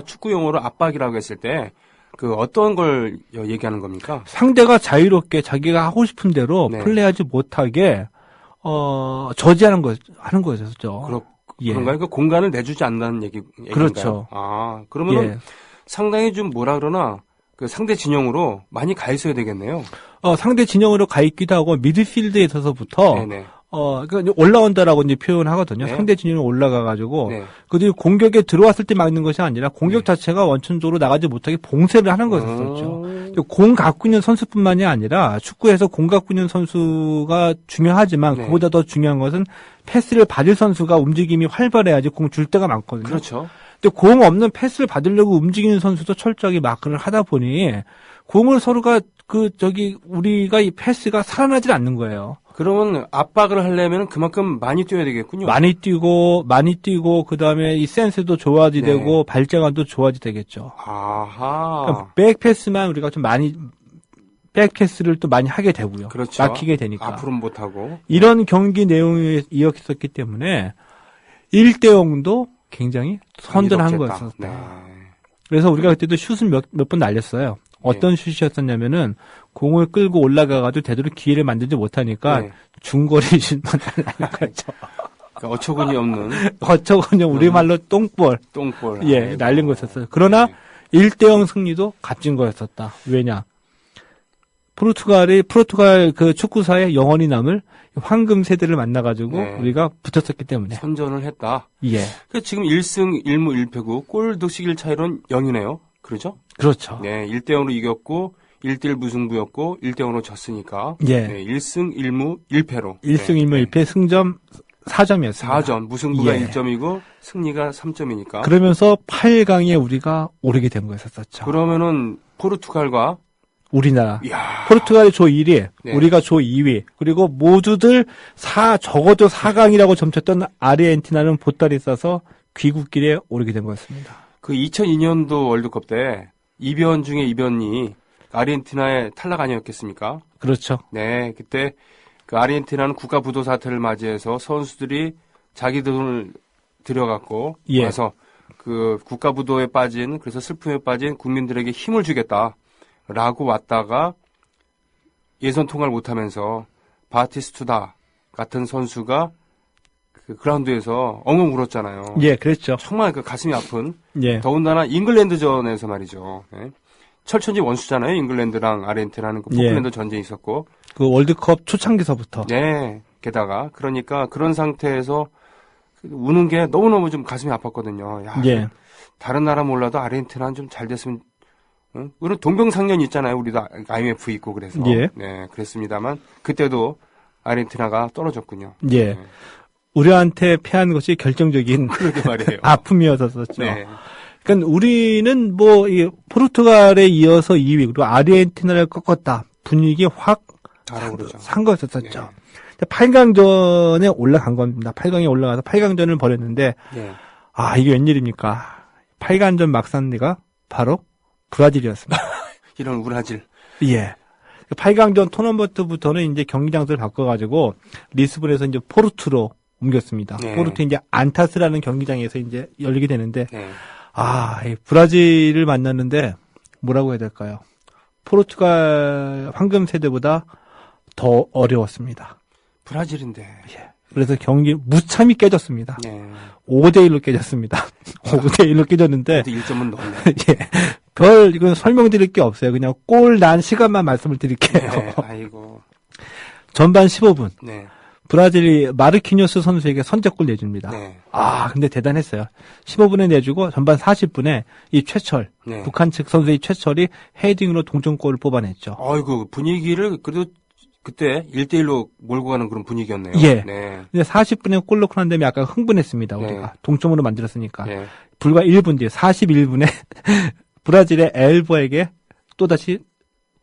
S2: 축구 용어로 압박이라고 했을 때, 어떤 걸 얘기하는 겁니까?
S3: 상대가 자유롭게 자기가 하고 싶은 대로
S2: 네.
S3: 플레이하지 못하게, 저지하는 하는 거였었죠. 예.
S2: 그런가요? 그 공간을 내주지 않는다는 얘기인가요?
S3: 그렇죠.
S2: 그러면
S3: 예. 상당히
S2: 상당히 좀 그 상대 진영으로 많이 가 있어야 되겠네요.
S3: 상대 진영으로 가 있기도 하고, 미드필드에 있어서부터,
S2: 네네.
S3: 그러니까 올라온다라고 이제 표현하거든요.
S2: 네.
S3: 상대 진영으로 올라가가지고,
S2: 네.
S3: 그들이 공격에 들어왔을 때 막는 것이 아니라 공격 자체가 원천적으로 나가지 못하게 봉쇄를 하는 거였었죠. 공 갖고 있는 선수뿐만이 아니라 축구에서 공 갖고 있는 선수가 중요하지만
S2: 네.
S3: 그보다 더 중요한 것은 패스를 받을 선수가 움직임이 활발해야지 공 줄 때가 많거든요.
S2: 그렇죠.
S3: 근데 공 없는 패스를 받으려고 움직이는 선수도 철저하게 마크를 하다 보니 공을 서로가 우리가 이 패스가 살아나질 않는 거예요.
S2: 그러면 압박을 하려면 그만큼 많이 뛰어야 되겠군요.
S3: 많이 뛰고 그다음에 이 센스도 좋아지되고
S2: 네.
S3: 발재간도 좋아지되겠죠.
S2: 아하.
S3: 그러니까 백패스만 우리가 좀 많이 백패스를 또 많이 하게 되고요.
S2: 그렇죠.
S3: 막히게 되니까.
S2: 앞으로는 못하고.
S3: 이런 경기 내용이 이어졌기 때문에 1대0도 굉장히 선전한
S2: 이롭겠다.
S3: 거였었다.
S2: 네.
S3: 그래서 우리가 그때도 슛을 몇 번 날렸어요. 어떤 슛이었었냐면은 공을 끌고 올라가가지고 제대로 기회를 만들지 못하니까
S2: 네.
S3: 중거리 슛만 날린 거죠.
S2: 그러니까 어처구니 없는
S3: 어쩌고냐 우리말로 똥볼
S2: 똥볼.
S3: 예 날린 거였었어요. 그러나
S2: 네.
S3: 1대0 승리도 값진 거였었다. 왜냐? 포르투갈 그 축구사에 영원히 남을 황금 세대를 만나가지고
S2: 네.
S3: 우리가 붙었었기 때문에.
S2: 선전을 했다.
S3: 예.
S2: 그러니까 지금 1승 1무 1패고 골 득실일 차이로는 0이네요. 그렇죠?
S3: 그렇죠.
S2: 네, 1대0으로 이겼고 1대1 무승부였고 1대0으로 졌으니까
S3: 예.
S2: 네, 1승 1무 1패로
S3: 1승 1무 1패 승점 4점이었습니다.
S2: 4점, 무승부가
S3: 예.
S2: 1점이고 승리가 3점이니까.
S3: 그러면서 8강에 우리가 오르게 된 거였었죠.
S2: 그러면은 포르투갈과
S3: 우리나라.
S2: 이야.
S3: 포르투갈이 조 1위,
S2: 네.
S3: 우리가 조 2위, 그리고 모두들 적어도 4강이라고 점쳤던 아르헨티나는 보따리 싸서 귀국길에 오르게 된 거였습니다.
S2: 그 2002년도 월드컵 때 이변 중에 이변이 아르헨티나의 탈락 아니었겠습니까?
S3: 그렇죠.
S2: 네, 그때 그 아르헨티나는 국가 부도 사태를 맞이해서 선수들이 자기 돈을 들여갖고
S3: 예.
S2: 와서 그 국가부도에 빠진, 그래서 슬픔에 빠진 국민들에게 힘을 주겠다라고 왔다가 예선 통과를 못하면서 바티스투다 같은 선수가 그 그라운드에서 엉엉 울었잖아요.
S3: 예, 그랬죠.
S2: 정말 그 가슴이 아픈.
S3: 예.
S2: 더군다나 잉글랜드전에서 말이죠. 예. 철천지 원수잖아요. 잉글랜드랑 아르헨티나는 그 포클랜드 전쟁이 있었고.
S3: 그 월드컵 초창기서부터.
S2: 네. 게다가 그러니까 그런 상태에서 우는 게 너무너무 좀 가슴이 아팠거든요. 야,
S3: 예.
S2: 다른 나라 몰라도 아르헨티나는 좀 잘 됐으면. 응? 우리 동병상련 있잖아요. 우리도 IMF 있고 그래서.
S3: 예.
S2: 네, 그랬습니다만 그때도 아르헨티나가 떨어졌군요.
S3: 예.
S2: 네.
S3: 우리한테 패한 것이 결정적인
S2: 그러게 말이에요.
S3: 아픔이었었죠.
S2: 네.
S3: 그러니까 우리는 뭐 이 포르투갈에 이어서 2위 그리고 아르헨티나를 꺾었다. 분위기 확
S2: 달아오르죠.
S3: 산 거였었죠.
S2: 네.
S3: 8강전에 올라간 겁니다. 8강에 올라가서 8강전을 벌였는데
S2: 네.
S3: 아 이게 웬일입니까? 8강전 막상대가 바로 브라질이었습니다.
S2: 이런 우라질.
S3: 예. 8강전 토너먼트부터는 이제 경기 장소를 바꿔가지고 리스본에서 이제 포르투로 옮겼습니다.
S2: 네.
S3: 포르투 이제 안타스라는 경기장에서 이제 열리게 되는데
S2: 네.
S3: 이 브라질을 만났는데 뭐라고 해야 될까요? 포르투갈 황금 세대보다 더 어려웠습니다.
S2: 브라질인데.
S3: 예. 그래서 경기 무참히 깨졌습니다.
S2: 네.
S3: 5대1로 깨졌습니다. 5대1로 깨졌는데
S2: 그래도 1점은 넣었네.
S3: 예. 이건 설명드릴 게 없어요. 그냥 골 난 시간만 말씀을 드릴게요.
S2: 네. 아이고.
S3: 전반 15분.
S2: 네.
S3: 브라질이 마르키뇨스 선수에게 선제골 내줍니다.
S2: 네.
S3: 근데 대단했어요. 15분에 내주고 전반 40분에 이 최철,
S2: 네.
S3: 북한 측 선수의 최철이 헤딩으로 동점골을 뽑아냈죠.
S2: 아이고, 분위기를 그래도 그때 1대1로 몰고 가는 그런 분위기였네요.
S3: 예.
S2: 네.
S3: 근데 40분에 골 넣고 난 다음에 약간 흥분했습니다.
S2: 네.
S3: 우리가. 동점으로 만들었으니까.
S2: 네.
S3: 불과 1분 뒤에 41분에 브라질의 엘버에게 또다시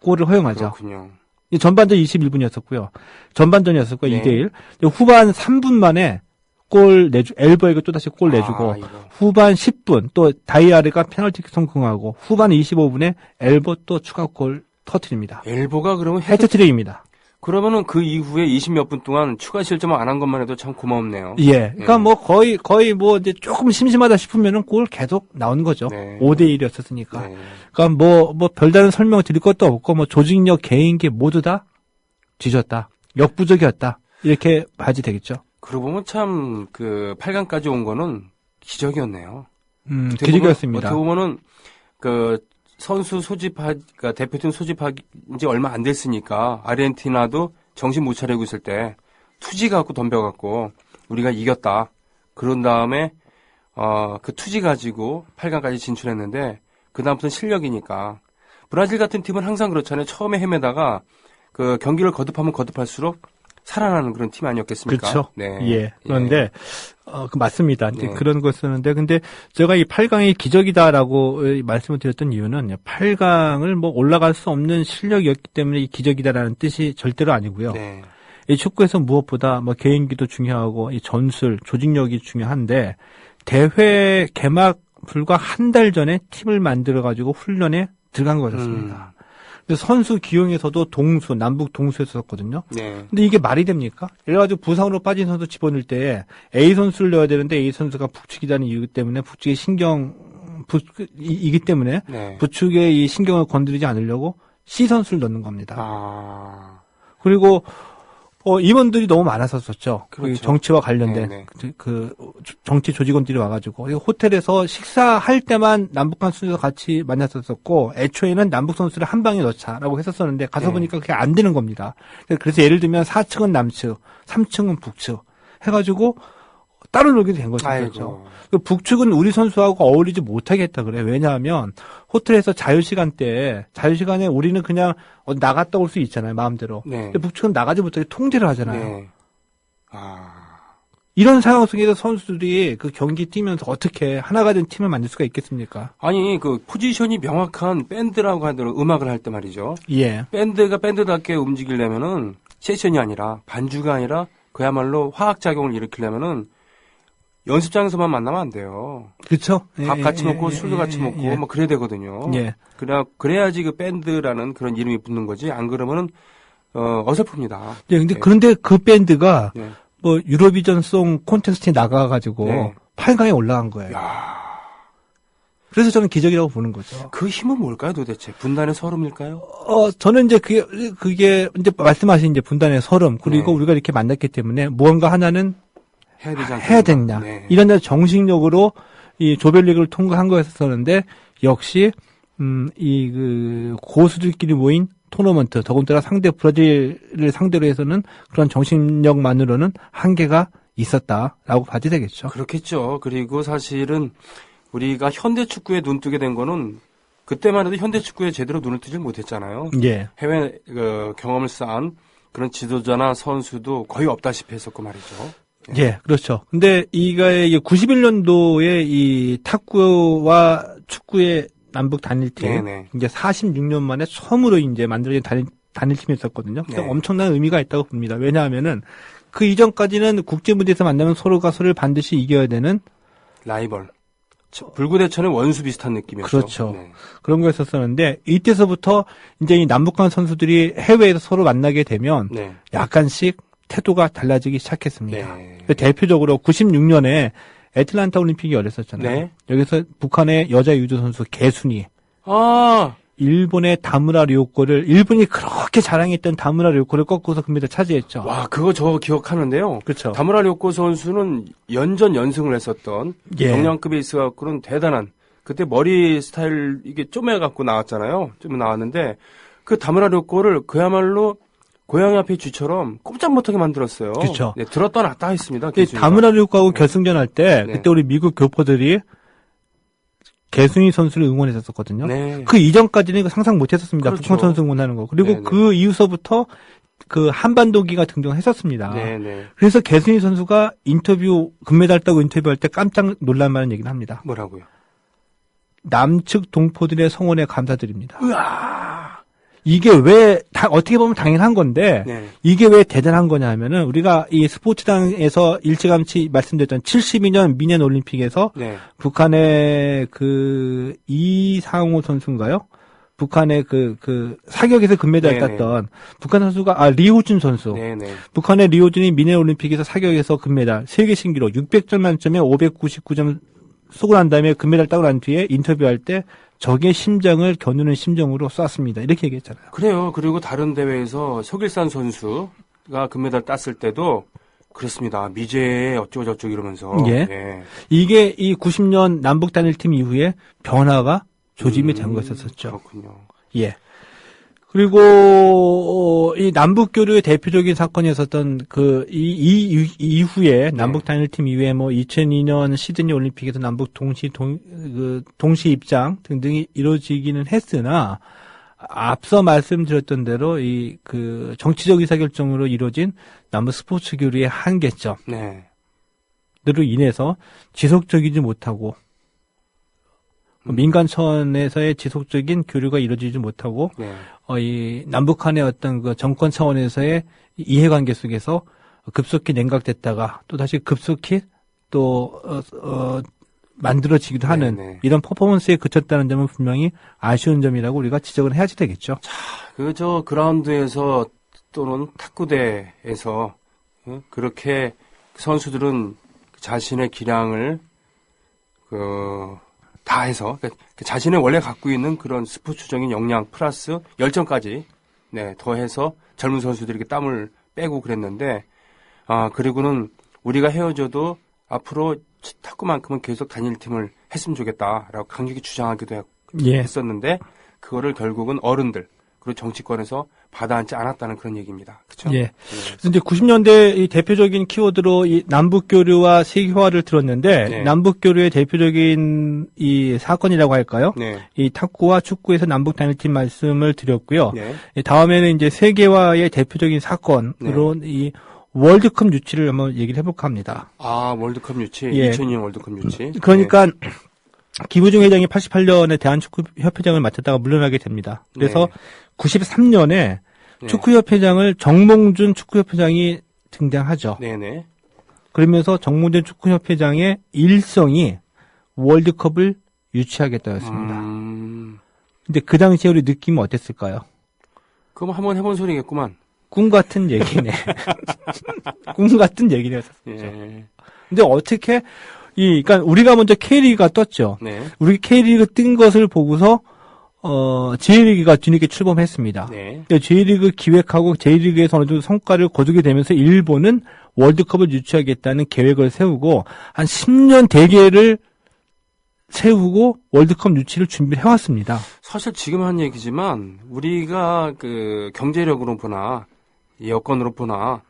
S3: 골을 허용하죠.
S2: 그렇군요.
S3: 이 전반전 21분이었었고요. 전반전이었었고
S2: 네.
S3: 2대1. 후반 3분 만에 엘버에게 또다시 골 내주고
S2: 이거.
S3: 후반 10분 또 다이아르가 페널티킥 성공하고 후반 25분에 엘버 또 추가골 터뜨립니다.
S2: 엘보가 그러면
S3: 해트트릭입니다.
S2: 그러면은 그 이후에 20몇 분 동안 추가 실점을 안 한 것만 해도 참 고맙네요.
S3: 예. 그러니까 뭐 거의 뭐 이제 조금 심심하다 싶으면은 골 계속 나온 거죠.
S2: 네.
S3: 5대1이었으니까.
S2: 네.
S3: 그러니까 뭐 별다른 설명 드릴 것도 없고 뭐 조직력, 개인기 모두 다 뒤졌다. 역부족이었다. 이렇게 봐야지 되겠죠.
S2: 그러고 보면 참 그 8강까지 온 거는 기적이었네요.
S3: 기적이었습니다.
S2: 어떻게 보면은 그 선수 그러니까 대표팀 소집하기 이제 얼마 안 됐으니까 아르헨티나도 정신 못 차리고 있을 때 투지 갖고 덤벼갖고 우리가 이겼다. 그런 다음에 그 투지 가지고 8강까지 진출했는데 그 다음부터는 실력이니까 브라질 같은 팀은 항상 그렇잖아요. 처음에 헤매다가 그 경기를 거듭하면 거듭할수록 살아나는 그런 팀 아니었겠습니까?
S3: 그렇죠.
S2: 네.
S3: 예. 그런데 맞습니다.
S2: 네.
S3: 그런 걸 쓰는데 근데 제가 이 8강이 기적이다라고 말씀을 드렸던 이유는 8강을 뭐 올라갈 수 없는 실력이었기 때문에 이 기적이다라는 뜻이 절대로 아니고요.
S2: 네.
S3: 이 축구에서 무엇보다 뭐 개인기도 중요하고 이 전술, 조직력이 중요한데 대회 개막 불과 한 달 전에 팀을 만들어 가지고 훈련에 들어간 거였습니다. 그래서 선수 기용에서도 남북 동수였었거든요.
S2: 네.
S3: 근데 이게 말이 됩니까? 이래가지고 부상으로 빠진 선수 집어넣을 때 A 선수를 넣어야 되는데 A 선수가 북측이라는 이유 때문에 북측의 이기 때문에
S2: 네.
S3: 북측의 이 신경을 건드리지 않으려고 C 선수를 넣는 겁니다. 그리고 임원들이 너무 많았었죠.
S2: 그렇죠.
S3: 그 정치와 관련된
S2: 네네.
S3: 그 정치 조직원들이 와가지고 호텔에서 식사할 때만 남북한 선수가 같이 만났었었고 애초에는 남북 선수를 한 방에 넣자라고 했었었는데 가서
S2: 네.
S3: 보니까 그게 안 되는 겁니다. 그래서 예를 들면 4층은 남측, 3층은 북측 해가지고 따로 놀게 된 거죠.
S2: 아이고.
S3: 그 북측은 우리 선수하고 어울리지 못하게 했다 그래. 왜냐하면 호텔에서 자유시간에 우리는 그냥 나갔다 올 수 있잖아요. 마음대로.
S2: 네.
S3: 근데 북측은 나가지 못하게 통제를 하잖아요.
S2: 네.
S3: 이런 상황 속에서 선수들이 그 경기 뛰면서 어떻게 하나가 된 팀을 만들 수가 있겠습니까?
S2: 아니 그 포지션이 명확한 밴드라고 하더라도 음악을 할 때 말이죠.
S3: 예.
S2: 밴드가 밴드답게 움직이려면은 세션이 아니라 반주가 아니라 그야말로 화학작용을 일으키려면은 연습장에서만 만나면 안 돼요.
S3: 그렇죠.
S2: 밥 같이 먹고 술도 같이 먹고 뭐 그래야 되거든요.
S3: 예.
S2: 그래야지 그 밴드라는 그런 이름이 붙는 거지. 안 그러면은 어설픕니다.
S3: 예, 근데
S2: 네.
S3: 그런데 그 밴드가
S2: 네.
S3: 뭐 유로비전 송 콘테스트에 나가가지고
S2: 네.
S3: 8강에 올라간 거예요. 그래서 저는 기적이라고 보는 거죠.
S2: 그 힘은 뭘까요, 도대체? 분단의 설움일까요?
S3: 저는 이제 그게 이제 말씀하신 이제 분단의 설움, 그리고
S2: 네.
S3: 우리가 이렇게 만났기 때문에 무언가 하나는
S2: 해야 되지 않겠나?
S3: 해야 된다.
S2: 네.
S3: 이런 데 정식적으로 이 조별리그를 통과한 거였었는데, 역시, 그 고수들끼리 모인 토너먼트, 더군다나 상대 브라질을 상대로 해서는 그런 정신력만으로는 한계가 있었다라고 봐도 되겠죠.
S2: 그렇겠죠. 그리고 사실은 우리가 현대 축구에 눈 뜨게 된 거는 그때만 해도 현대 축구에 제대로 눈을 뜨질 못했잖아요.
S3: 예.
S2: 해외 경험을 쌓은 그런 지도자나 선수도 거의 없다시피 했었고 말이죠.
S3: 예, 그렇죠. 근데 이게 91년도에 이 탁구와 축구의 남북 단일팀,
S2: 네네.
S3: 이제 46년 만에 처음으로 이제 만들어진 단일팀이었었거든요.
S2: 네.
S3: 엄청난 의미가 있다고 봅니다. 왜냐하면은 그 이전까지는 국제 무대에서 만나면 서로가 서로를 반드시 이겨야 되는
S2: 라이벌. 불구대천의 원수 비슷한 느낌이었죠.
S3: 그렇죠.
S2: 네.
S3: 그런 거였었는데 이때서부터 이제 이 남북한 선수들이 해외에서 서로 만나게 되면
S2: 네.
S3: 약간씩 태도가 달라지기 시작했습니다.
S2: 네.
S3: 대표적으로 96년에 애틀란타 올림픽이 열렸었잖아요.
S2: 네.
S3: 여기서 북한의 여자 유도 선수 개순이
S2: 아,
S3: 일본의 다무라 료코를 일본이 그렇게 자랑했던 다무라 료코를 꺾고서 금메달 차지했죠.
S2: 와, 그거 저 기억하는데요.
S3: 그렇죠.
S2: 다무라 료코 선수는 연전 연승을 했었던
S3: 예.
S2: 영양급에 있어갖고는 대단한 그때 머리 스타일 이게 쪼매갖고 나왔잖아요. 좀 나왔는데 그 다무라 료코를 그야말로 고양이 앞에 쥐처럼 꼼짝 못하게 만들었어요.
S3: 그렇죠.
S2: 네, 들었다 놨다 했습니다.
S3: 그
S2: 개순이가.
S3: 다무라 료코하고 결승전 할 때
S2: 네.
S3: 그때 우리 미국 교포들이 개순이 선수를 응원했었거든요.
S2: 네.
S3: 그 이전까지는 이거 상상 못했었습니다.
S2: 그렇죠.
S3: 북한 선수 응원하는 거. 그리고
S2: 네네.
S3: 그 이후서부터 그 한반도기가 등장했었습니다.
S2: 네네.
S3: 그래서 개순이 선수가 금메달 따고 인터뷰할 때 깜짝 놀랄 만한 얘기를 합니다.
S2: 뭐라고요?
S3: 남측 동포들의 성원에 감사드립니다.
S2: 으아.
S3: 이게 왜 어떻게 보면 당연한 건데
S2: 네.
S3: 이게 왜 대단한 거냐면은 우리가 이 스포츠당에서 일찌감치 말씀드렸던 72년 미넨 올림픽에서
S2: 네.
S3: 북한의 그 이상호 선수인가요? 북한의 그 사격에서 금메달
S2: 네네.
S3: 땄던 북한 선수가 리호준 선수.
S2: 네네.
S3: 북한의 리호준이 미넨 올림픽에서 사격에서 금메달 세계 신기록 600점 만점에 599점 쏘고 난 다음에 금메달 따고 난 뒤에 인터뷰할 때 적의 심장을 겨누는 심정으로 쐈습니다. 이렇게 얘기했잖아요.
S2: 그래요. 그리고 다른 대회에서 석일산 선수가 금메달 땄을 때도 그렇습니다. 미제에 어쩌고저쩌고 이러면서.
S3: 예.
S2: 네.
S3: 이게 이 90년 남북 단일팀 이후에 변화가 조짐이 된 것이었었죠.
S2: 그렇군요.
S3: 예. 그리고 이 남북 교류의 대표적인 사건이었었던 이후에 남북 단일팀 이후에 2002년 시드니 올림픽에서 남북 동시 입장 등등이 이루어지기는 했으나 앞서 말씀드렸던 대로 그 정치적 의사결정으로 이루어진 남북 스포츠 교류의 한계점으로
S2: 네.
S3: 인해서 지속적이지 못하고 민간천에서의 지속적인 교류가 이루어지지 못하고
S2: 네.
S3: 이 남북한의 어떤 그 정권 차원에서의 이해관계 속에서 급속히 냉각됐다가 또 다시 급속히 또 만들어지기도 하는
S2: 네.
S3: 이런 퍼포먼스에 그쳤다는 점은 분명히 아쉬운 점이라고 우리가 지적을 해야지 되겠죠.
S2: 그라운드에서 또는 탁구대에서 그렇게 선수들은 자신의 기량을 다 해서 자신의 원래 갖고 있는 그런 스포츠적인 역량 플러스 열정까지 더해서 젊은 선수들에게 땀을 빼고 그랬는데 그리고는 우리가 헤어져도 앞으로 탁구만큼은 계속 단일팀을 했으면 좋겠다라고 강력히 주장하기도 했었는데 그거를 결국은 어른들 그리고 정치권에서 받아안지 않았다는 그런 얘기입니다. 그렇죠?
S3: 예. 그래서 이제 90년대 이 대표적인 키워드로 이 남북 교류와 세계화를 들었는데
S2: 네.
S3: 남북 교류의 대표적인 이 사건이라고 할까요?
S2: 네.
S3: 이 탁구와 축구에서 남북 단일팀 말씀을 드렸고요.
S2: 네.
S3: 다음에는 이제 세계화의 대표적인 사건으로 이 월드컵 유치를 한번 얘기를 해볼까 합니다.
S2: 월드컵 유치.
S3: 예.
S2: 2002년 월드컵 유치.
S3: 그러니까 김우중 회장이 88년에 대한축구협회장을 맡았다가 물러나게 됩니다. 그래서 93년에 축구협회장을 정몽준 축구협회장이 등장하죠.
S2: 네네.
S3: 그러면서 정몽준 축구협회장의 일성이 월드컵을 유치하겠다였습니다. 근데 그 당시에 우리 느낌은 어땠을까요?
S2: 그럼 한번 해본 소리겠구만.
S3: 꿈 같은 얘기네. 꿈 같은 얘기네요.
S2: 예.
S3: 근데 어떻게 그러니까 우리가 먼저 K리그가 떴죠.
S2: 네.
S3: 우리 K리그 뜬 것을 보고서 J리그가 뒤늦게 출범했습니다.
S2: 네.
S3: J리그 기획하고 J리그에서 어느 정도 성과를 거두게 되면서 일본은 월드컵을 유치하겠다는 계획을 세우고 한 10년 대계를 세우고 월드컵 유치를 준비를 해왔습니다.
S2: 사실 지금 한 얘기지만 우리가 그 경제력으로 보나 여건으로 보나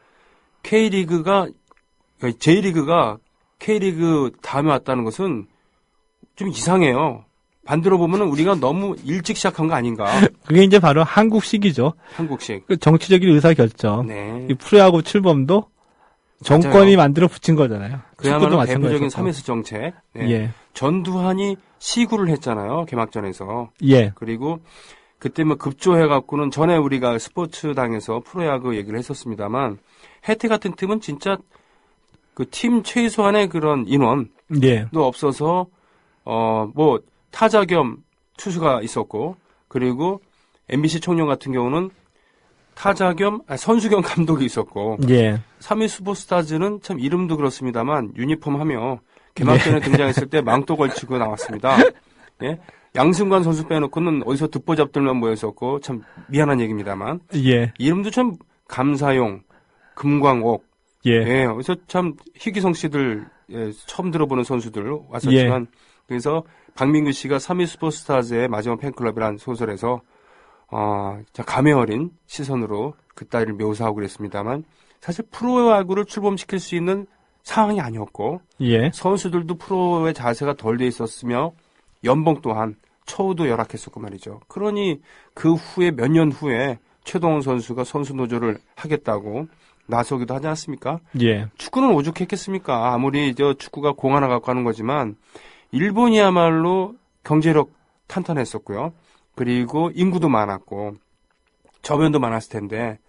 S2: J리그가 K리그 다음에 왔다는 것은 좀 이상해요. 반대로 보면은 우리가 너무 일찍 시작한 거 아닌가.
S3: 그게 이제 바로 한국식이죠.
S2: 한국식.
S3: 그 정치적인 의사결정.
S2: 네.
S3: 이 프로야구 출범도 정권이 만들어 붙인 거잖아요.
S2: 그야말로 대표적인 3S 정책. 네.
S3: 예.
S2: 전두환이 시구를 했잖아요. 개막전에서.
S3: 예.
S2: 그리고 그때 뭐 급조해갖고는 전에 우리가 스포츠당에서 프로야구 얘기를 했었습니다만 혜태 같은 팀은 진짜 그 팀 최소한의 그런 인원도
S3: 예.
S2: 없어서 뭐 타자 겸 투수가 있었고 그리고 MBC 청룡 같은 경우는 타자 겸 선수 겸 감독이 있었고
S3: 예.
S2: 3위 슈퍼스타즈는 참 이름도 그렇습니다만 유니폼 하며 개막전에 등장했을 때 망토 걸치고 나왔습니다. 예? 양승관 선수 빼놓고는 어디서 듣보잡들만 모였었고 참 미안한 얘기입니다만
S3: 예.
S2: 이름도 참 감사용, 금광옥
S3: 예.
S2: 예, 그래서 참 희귀성 씨들 처음 들어보는 선수들 왔었지만 그래서 박민규 씨가 3위 슈퍼스타즈의 마지막 팬클럽이라는 소설에서 참 감회 어린 시선으로 그 딸을 묘사하고 그랬습니다만 사실 프로야구를 출범시킬 수 있는 상황이 아니었고
S3: 예.
S2: 선수들도 프로의 자세가 덜 돼 있었으며 연봉 또한 처우도 열악했었고 말이죠. 그러니 그 후에 몇 년 후에 최동원 선수가 선수 노조를 하겠다고 나서기도 하지 않습니까?
S3: 예.
S2: 축구는 오죽했겠습니까? 아무리 축구가 공 하나 갖고 하는 거지만 일본이야말로 경제력 탄탄했었고요. 그리고 인구도 많았고 저변도 많았을 텐데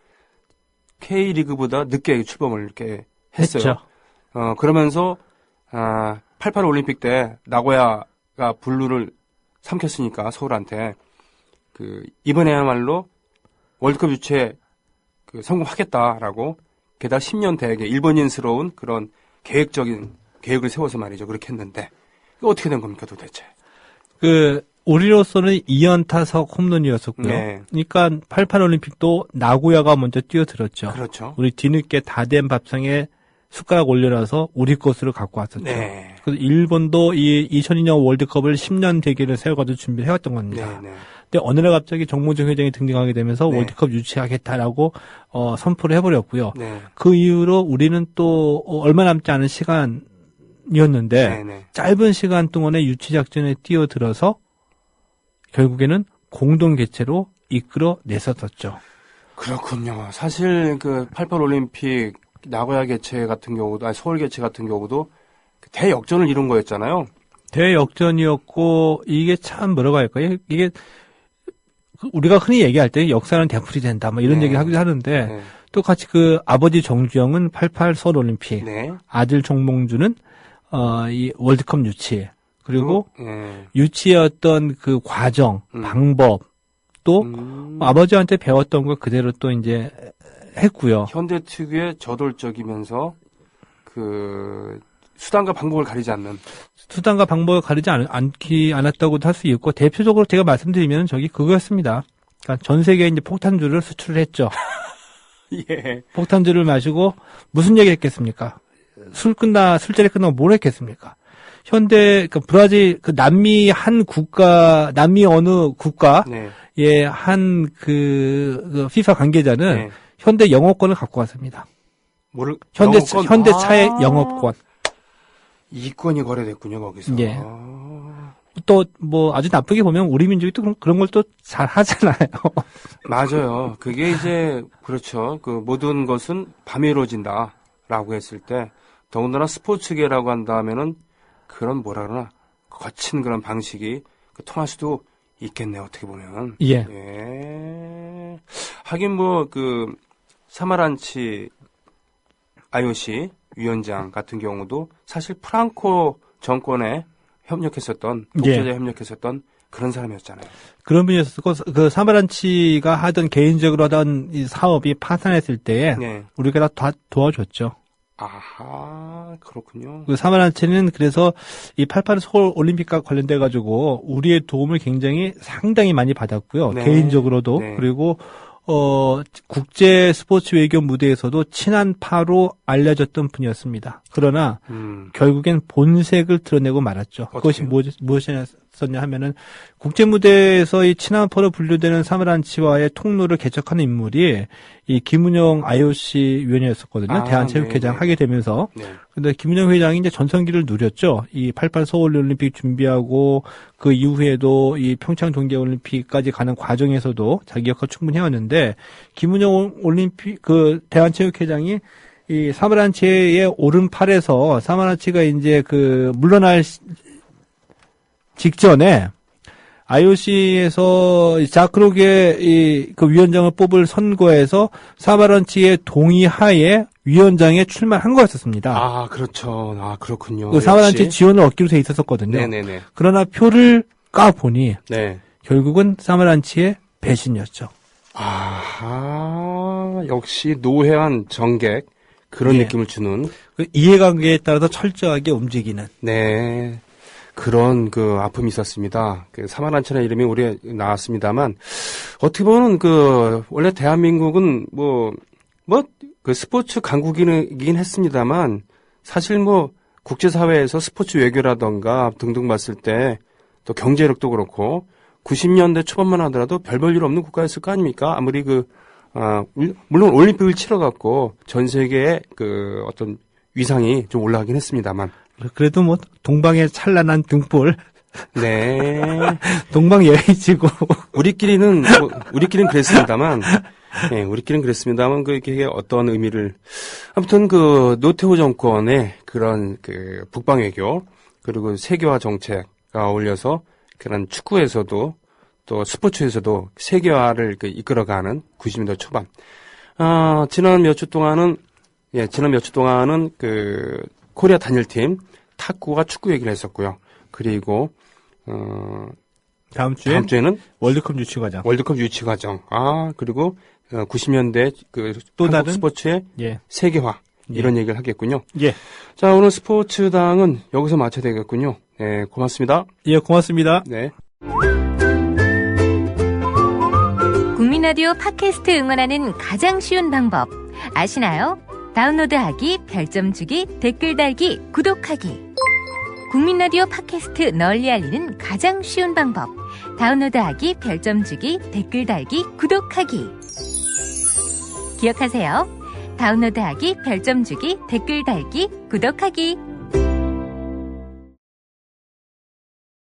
S2: K리그보다 늦게 출범을 이렇게 했어요.
S3: 했죠.
S2: 그러면서 88 올림픽 때 나고야가 블루를 삼켰으니까 서울한테 이번에야말로 월드컵 유치에 성공하겠다라고 게다가 10년 대계 일본인스러운 그런 계획적인 계획을 세워서 말이죠. 그렇게 했는데 이거 어떻게 된 겁니까 도대체?
S3: 우리로서는 2연타석 홈런이었었고요.
S2: 네.
S3: 그러니까 88 올림픽도 나고야가 먼저 뛰어들었죠.
S2: 그렇죠.
S3: 우리 뒤늦게 다 된 밥상에 숟가락 올려놔서 우리 것으로 갖고 왔었죠.
S2: 네.
S3: 그래서 일본도 이 2002년 월드컵을 10년 대계를 세워가지고 준비를 해왔던 겁니다.
S2: 네, 네.
S3: 근데 어느 날 갑자기 정몽준 회장이 등장하게 되면서
S2: 네.
S3: 월드컵 유치하겠다라고 선포를 해버렸고요.
S2: 네.
S3: 그 이후로 우리는 또 얼마 남지 않은 시간이었는데
S2: 네, 네. 짧은
S3: 시간 동안에 유치 작전에 뛰어들어서 결국에는 공동 개최로 이끌어 냈었죠.
S2: 그렇군요. 사실 88 올림픽 나고야 개최 같은 경우도 서울 개최 같은 경우도 대역전을 이룬 거였잖아요.
S3: 대역전이었고 이게 참 뭐라고 할까요? 이게 우리가 흔히 얘기할 때 역사는 되풀이 된다 뭐 이런
S2: 네.
S3: 얘기를 하기도 하는데
S2: 네.
S3: 똑같이 아버지 정주영은 88 서울 올림픽,
S2: 네.
S3: 아들 정몽주는 이 월드컵 유치 그리고
S2: 네.
S3: 유치의 어떤 그 과정, 방법 또 아버지한테 배웠던 거 그대로 또 이제 했고요.
S2: 현대 특유의 저돌적이면서 수단과 방법을 가리지 않는
S3: 수단과 방법을 가리지 않았다고도 할 수 있고 대표적으로 제가 말씀드리면 그거였습니다. 그러니까 전 세계에 이제 폭탄주를 수출을 했죠.
S2: 예.
S3: 폭탄주를 마시고 무슨 얘기 했겠습니까? 술자리 끝나고 뭘 했겠습니까? 브라질, 남미 어느 국가,
S2: 네.
S3: 예, FIFA 관계자는
S2: 네.
S3: 현대 영업권을 갖고 왔습니다.
S2: 영업권?
S3: 현대차의 영업권.
S2: 이권이 거래됐군요, 거기서.
S3: 예. 또, 아주 나쁘게 보면 우리 민족이 또 그런 걸 또 잘 하잖아요.
S2: 맞아요. 그게 이제, 그렇죠. 모든 것은 밤에 이루어진다. 라고 했을 때, 더군다나 스포츠계라고 한다면은, 그런 거친 그런 방식이 통할 수도 있겠네요, 어떻게 보면.
S3: 예.
S2: 예. 하긴 사마란치 IOC 위원장 같은 경우도 사실 프랑코 정권에 독재자에 협력했었던 그런 사람이었잖아요.
S3: 그런 분이었고, 사마란치가 개인적으로 하던 이 사업이 파산했을 때에,
S2: 네.
S3: 우리가 다 도와줬죠.
S2: 아하, 그렇군요.
S3: 그 사마란체는 그래서 이 88 서울 올림픽과 관련돼 가지고 우리의 도움을 굉장히 상당히 많이 받았고요.
S2: 네.
S3: 개인적으로도
S2: 네.
S3: 그리고 국제 스포츠 외교 무대에서도 친한파로 알려졌던 분이었습니다. 그러나 결국엔 본색을 드러내고 말았죠. 그것이 무엇이었냐 하면은 국제 무대에서 이 친한파로 분류되는 사마란치와의 통로를 개척하는 인물이 이 김은영 IOC 위원이었었거든요. 대한체육회장 하게 되면서.
S2: 네.
S3: 근데 김은영 회장이 이제 전성기를 누렸죠. 이 88 서울 올림픽 준비하고 그 이후에도 이 평창 동계 올림픽까지 가는 과정에서도 자기 역할 충분히 해왔는데 김은영 올림픽 그 대한체육회장이 이 사마란치의 오른팔에서 사마란치가 이제 그 물러날 직전에 IOC에서 자크로게 그 위원장을 뽑을 선거에서 사마란치의 동의하에 위원장에 출마한 거였었습니다.
S2: 아, 그렇죠. 아, 그렇군요.
S3: 그 사마란치 지원을 얻기로 돼 있었었거든요.
S2: 네네네.
S3: 그러나 표를 까보니
S2: 네.
S3: 결국은 사마란치의 배신이었죠.
S2: 아하, 역시 노회한 정객 그런
S3: 네.
S2: 느낌을 주는.
S3: 그 이해관계에 따라서 철저하게 움직이는.
S2: 네. 그런 그 아픔이 있었습니다. 그 사마란치라는 이름이 우리에 나왔습니다만 어떻게 보면 그 원래 대한민국은 그 스포츠 강국이긴 했습니다만 사실 뭐 국제사회에서 스포츠 외교라던가 등등 봤을 때 또 경제력도 그렇고 90년대 초반만 하더라도 별 볼 일 없는 국가였을 거 아닙니까? 아무리 물론 올림픽을 치러갖고 전 세계의 그 어떤 위상이 좀 올라가긴 했습니다만.
S3: 그래도 뭐 동방의 찬란한 등불.
S2: 네.
S3: 동방 예의지고.
S2: 우리끼리는 그랬습니다만. 네, 우리끼리는 그랬습니다만, 그게 어떤 의미를. 아무튼 그 노태우 정권의 그런 그 북방외교, 그리고 세계화 정책과 어울려서 그런 축구에서도 또 스포츠에서도 세계화를 이끌어가는 90년대 초반. 지난 몇 주 동안은 그 코리아 단일팀 탁구가 축구 얘기를 했었고요. 그리고
S3: 다음 주에는 월드컵 유치 과정. 그리고 90년대 그 또
S2: 한국
S3: 다른
S2: 스포츠의 세계화 이런 얘기를 하겠군요.
S3: 예.
S2: 자, 오늘 스포츠당은 여기서 마쳐야 되겠군요. 네, 고맙습니다.
S3: 예, 고맙습니다.
S2: 네.
S4: 국민 라디오 팟캐스트 응원하는 가장 쉬운 방법 아시나요? 다운로드하기, 별점 주기, 댓글 달기, 구독하기. 국민 라디오 팟캐스트 널리 알리는 가장 쉬운 방법. 다운로드하기, 별점 주기, 댓글 달기, 구독하기. 기억하세요. 다운로드하기, 별점 주기, 댓글 달기, 구독하기.